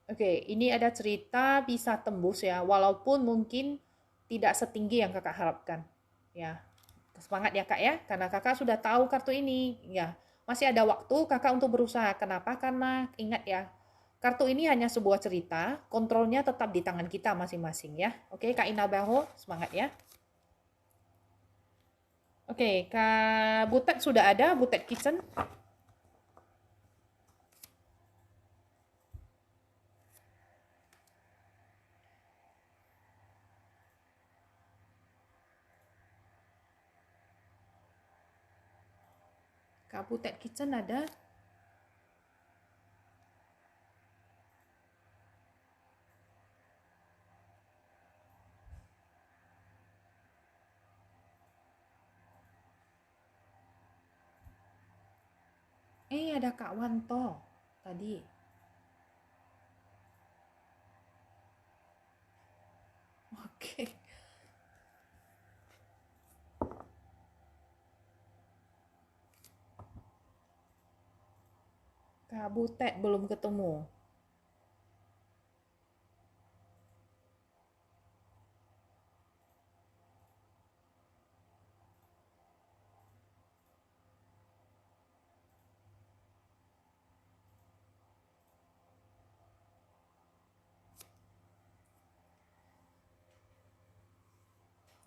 Oke, ini ada cerita bisa tembus ya, walaupun mungkin tidak setinggi yang kakak harapkan. Ya, semangat ya kak ya, karena kakak sudah tahu kartu ini. Ya, masih ada waktu kakak untuk berusaha. Kenapa? Karena ingat ya, kartu ini hanya sebuah cerita, kontrolnya tetap di tangan kita masing-masing ya. Oke, Kak Inabaho, semangat ya. Oke, Kak Butet sudah ada, Butet Kitchen. Kak Butet Kitchen ada. Ada Kak Wanto tadi. Oke. Kak Butet belum ketemu.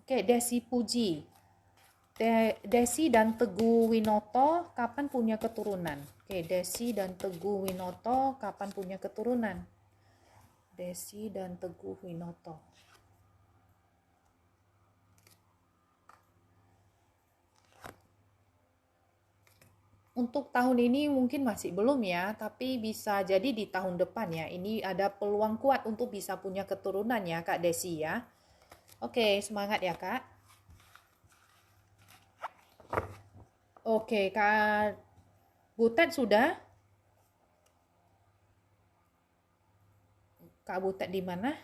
Oke, Desi Puji. Desi dan Teguh Winoto kapan punya keturunan? Oke, Desi dan Teguh Winoto kapan punya keturunan? Desi dan Teguh Winoto. Untuk tahun ini mungkin masih belum ya, tapi bisa jadi di tahun depan ya. Ini ada peluang kuat untuk bisa punya keturunan ya, Kak Desi ya. Oke, semangat ya, Kak. Oke, Kak Butet sudah? Kak Butet di mana?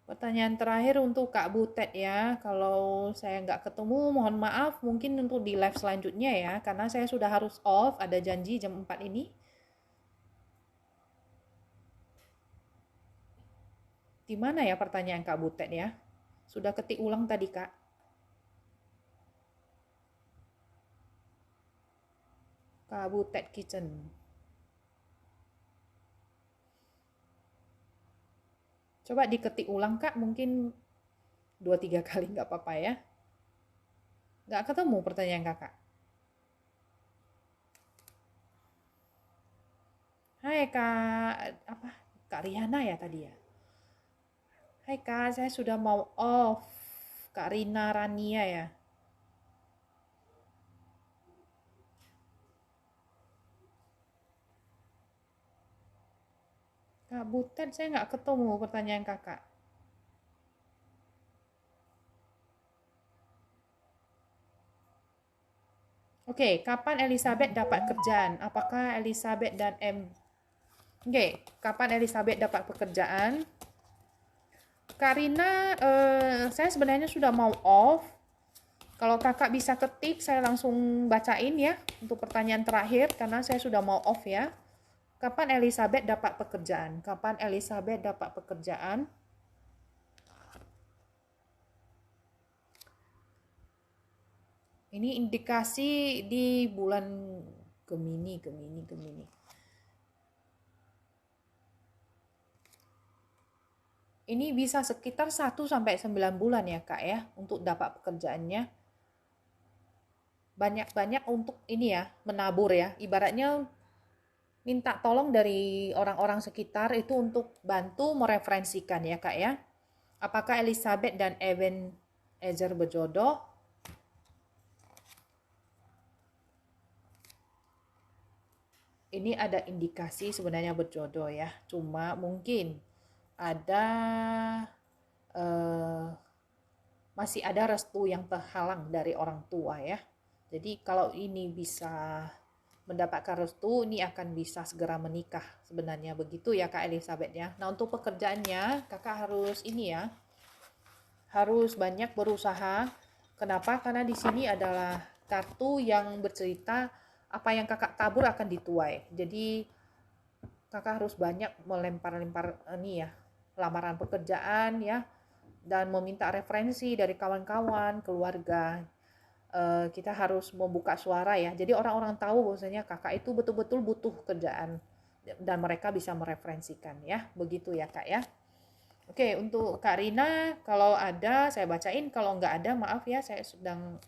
Pertanyaan terakhir untuk Kak Butet ya. Kalau saya nggak ketemu, mohon maaf mungkin untuk di live selanjutnya ya. Karena saya sudah harus off, ada janji jam 4 ini. Di mana ya pertanyaan Kak Butet ya? Sudah ketik ulang tadi Kak. Kak Butet Kitchen. Coba diketik ulang Kak, mungkin 2-3 kali nggak apa-apa ya. Nggak ketemu pertanyaan Kakak. Hai Kak, apa? Kak Riana ya tadi ya? Hai Kak, saya sudah mau off. Kak Rina Rania ya. Kak Butet, saya nggak ketemu pertanyaan Kakak. Oke, kapan Elizabeth dapat kerjaan? Apakah Elizabeth dan Oke, kapan Elizabeth dapat pekerjaan? Karina, saya sebenarnya sudah mau off. Kalau kakak bisa ketik, saya langsung bacain ya untuk pertanyaan terakhir karena saya sudah mau off ya. Kapan Elizabeth dapat pekerjaan? Kapan Elizabeth dapat pekerjaan? Ini indikasi di bulan Gemini. Ini bisa sekitar 1-9 bulan ya Kak ya untuk dapat pekerjaannya. Banyak-banyak untuk ini ya, menabur ya. Ibaratnya minta tolong dari orang-orang sekitar itu untuk bantu mereferensikan ya Kak ya. Apakah Elizabeth dan Ezer berjodoh? Ini ada indikasi sebenarnya berjodoh ya. Cuma mungkin ada eh, masih ada restu yang terhalang dari orang tua ya. Jadi kalau ini bisa mendapatkan restu, ini akan bisa segera menikah sebenarnya begitu ya Kak Elizabeth ya. Nah untuk pekerjaannya kakak harus ini ya, harus banyak berusaha. Kenapa? Karena di sini adalah kartu yang bercerita apa yang kakak tabur akan dituai. Jadi kakak harus banyak melempar-lempar ini ya, lamaran pekerjaan ya, dan meminta referensi dari kawan-kawan, keluarga. Kita harus membuka suara ya. Jadi orang-orang tahu bahwasanya kakak itu betul-betul butuh kerjaan dan mereka bisa mereferensikan ya. Begitu ya Kak ya. Oke, untuk Kak Rina kalau ada saya bacain, kalau nggak ada maaf ya saya sedang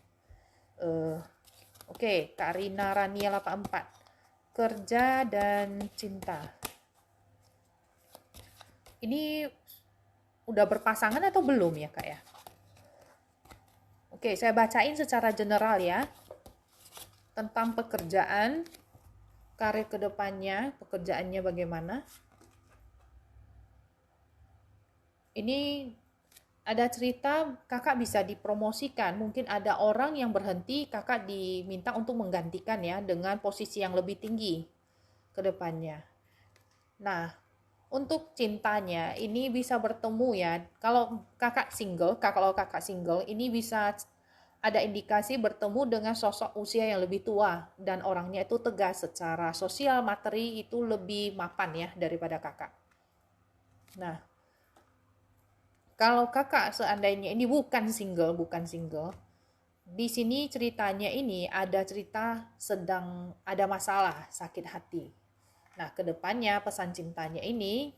Oke, Kak Rina Rania 84. Kerja dan cinta. Ini udah berpasangan atau belum ya Kak ya? Oke, saya bacain secara general ya. Tentang pekerjaan, karir kedepannya, pekerjaannya bagaimana. Ini ada cerita kakak bisa dipromosikan. Mungkin ada orang yang berhenti, kakak diminta untuk menggantikan ya dengan posisi yang lebih tinggi ke depannya. Nah, untuk cintanya ini bisa bertemu ya. Kalau kakak single ini bisa ada indikasi bertemu dengan sosok usia yang lebih tua dan orangnya itu tegas secara sosial, materi itu lebih mapan ya daripada kakak. Nah, kalau kakak seandainya ini bukan single, di sini ceritanya ini ada cerita sedang ada masalah, sakit hati. Nah, kedepannya pesan cintanya ini,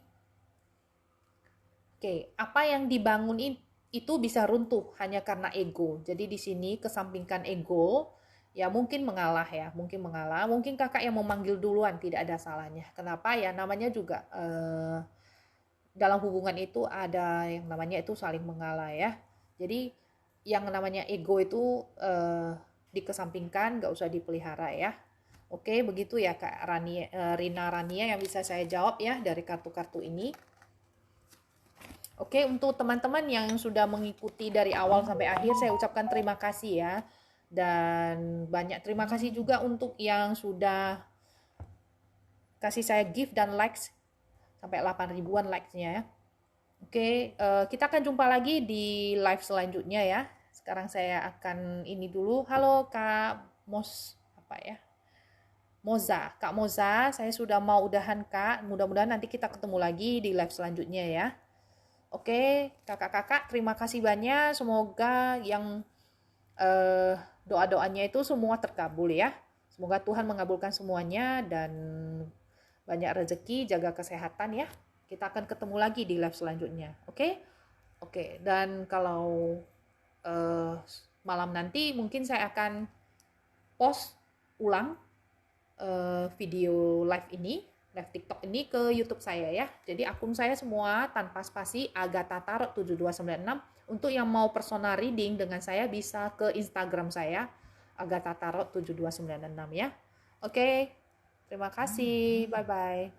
oke, apa yang dibangun itu bisa runtuh hanya karena ego. Jadi di sini kesampingkan ego, ya mungkin mengalah ya, mungkin kakak yang memanggil duluan tidak ada salahnya. Kenapa ya? Namanya juga dalam hubungan itu ada yang namanya itu saling mengalah ya. Jadi yang namanya ego itu dikesampingkan, nggak usah dipelihara ya. Oke, begitu ya Kak Rina Rania yang bisa saya jawab ya dari kartu-kartu ini. Oke, untuk teman-teman yang sudah mengikuti dari awal sampai akhir, saya ucapkan terima kasih ya. Dan banyak terima kasih juga untuk yang sudah kasih saya gift dan likes sampai 8 ribuan likes-nya ya. Oke, kita akan jumpa lagi di live selanjutnya ya. Sekarang saya akan ini dulu. Halo Kak Mos, apa ya? Moza, Kak Moza, saya sudah mau udahan Kak. Mudah-mudahan nanti kita ketemu lagi di live selanjutnya ya. Oke, kakak-kakak, terima kasih banyak. Semoga yang doa-doanya itu semua terkabul ya. Semoga Tuhan mengabulkan semuanya dan banyak rezeki, jaga kesehatan ya. Kita akan ketemu lagi di live selanjutnya. Oke? Oke, dan kalau eh, malam nanti mungkin saya akan post ulang video live ini, live TikTok ini ke YouTube saya ya. Jadi akun saya semua tanpa spasi Agatha Tarot 7296. Untuk yang mau personal reading dengan saya bisa ke Instagram saya Agatha Tarot 7296 ya. Oke, terima kasih. Bye bye.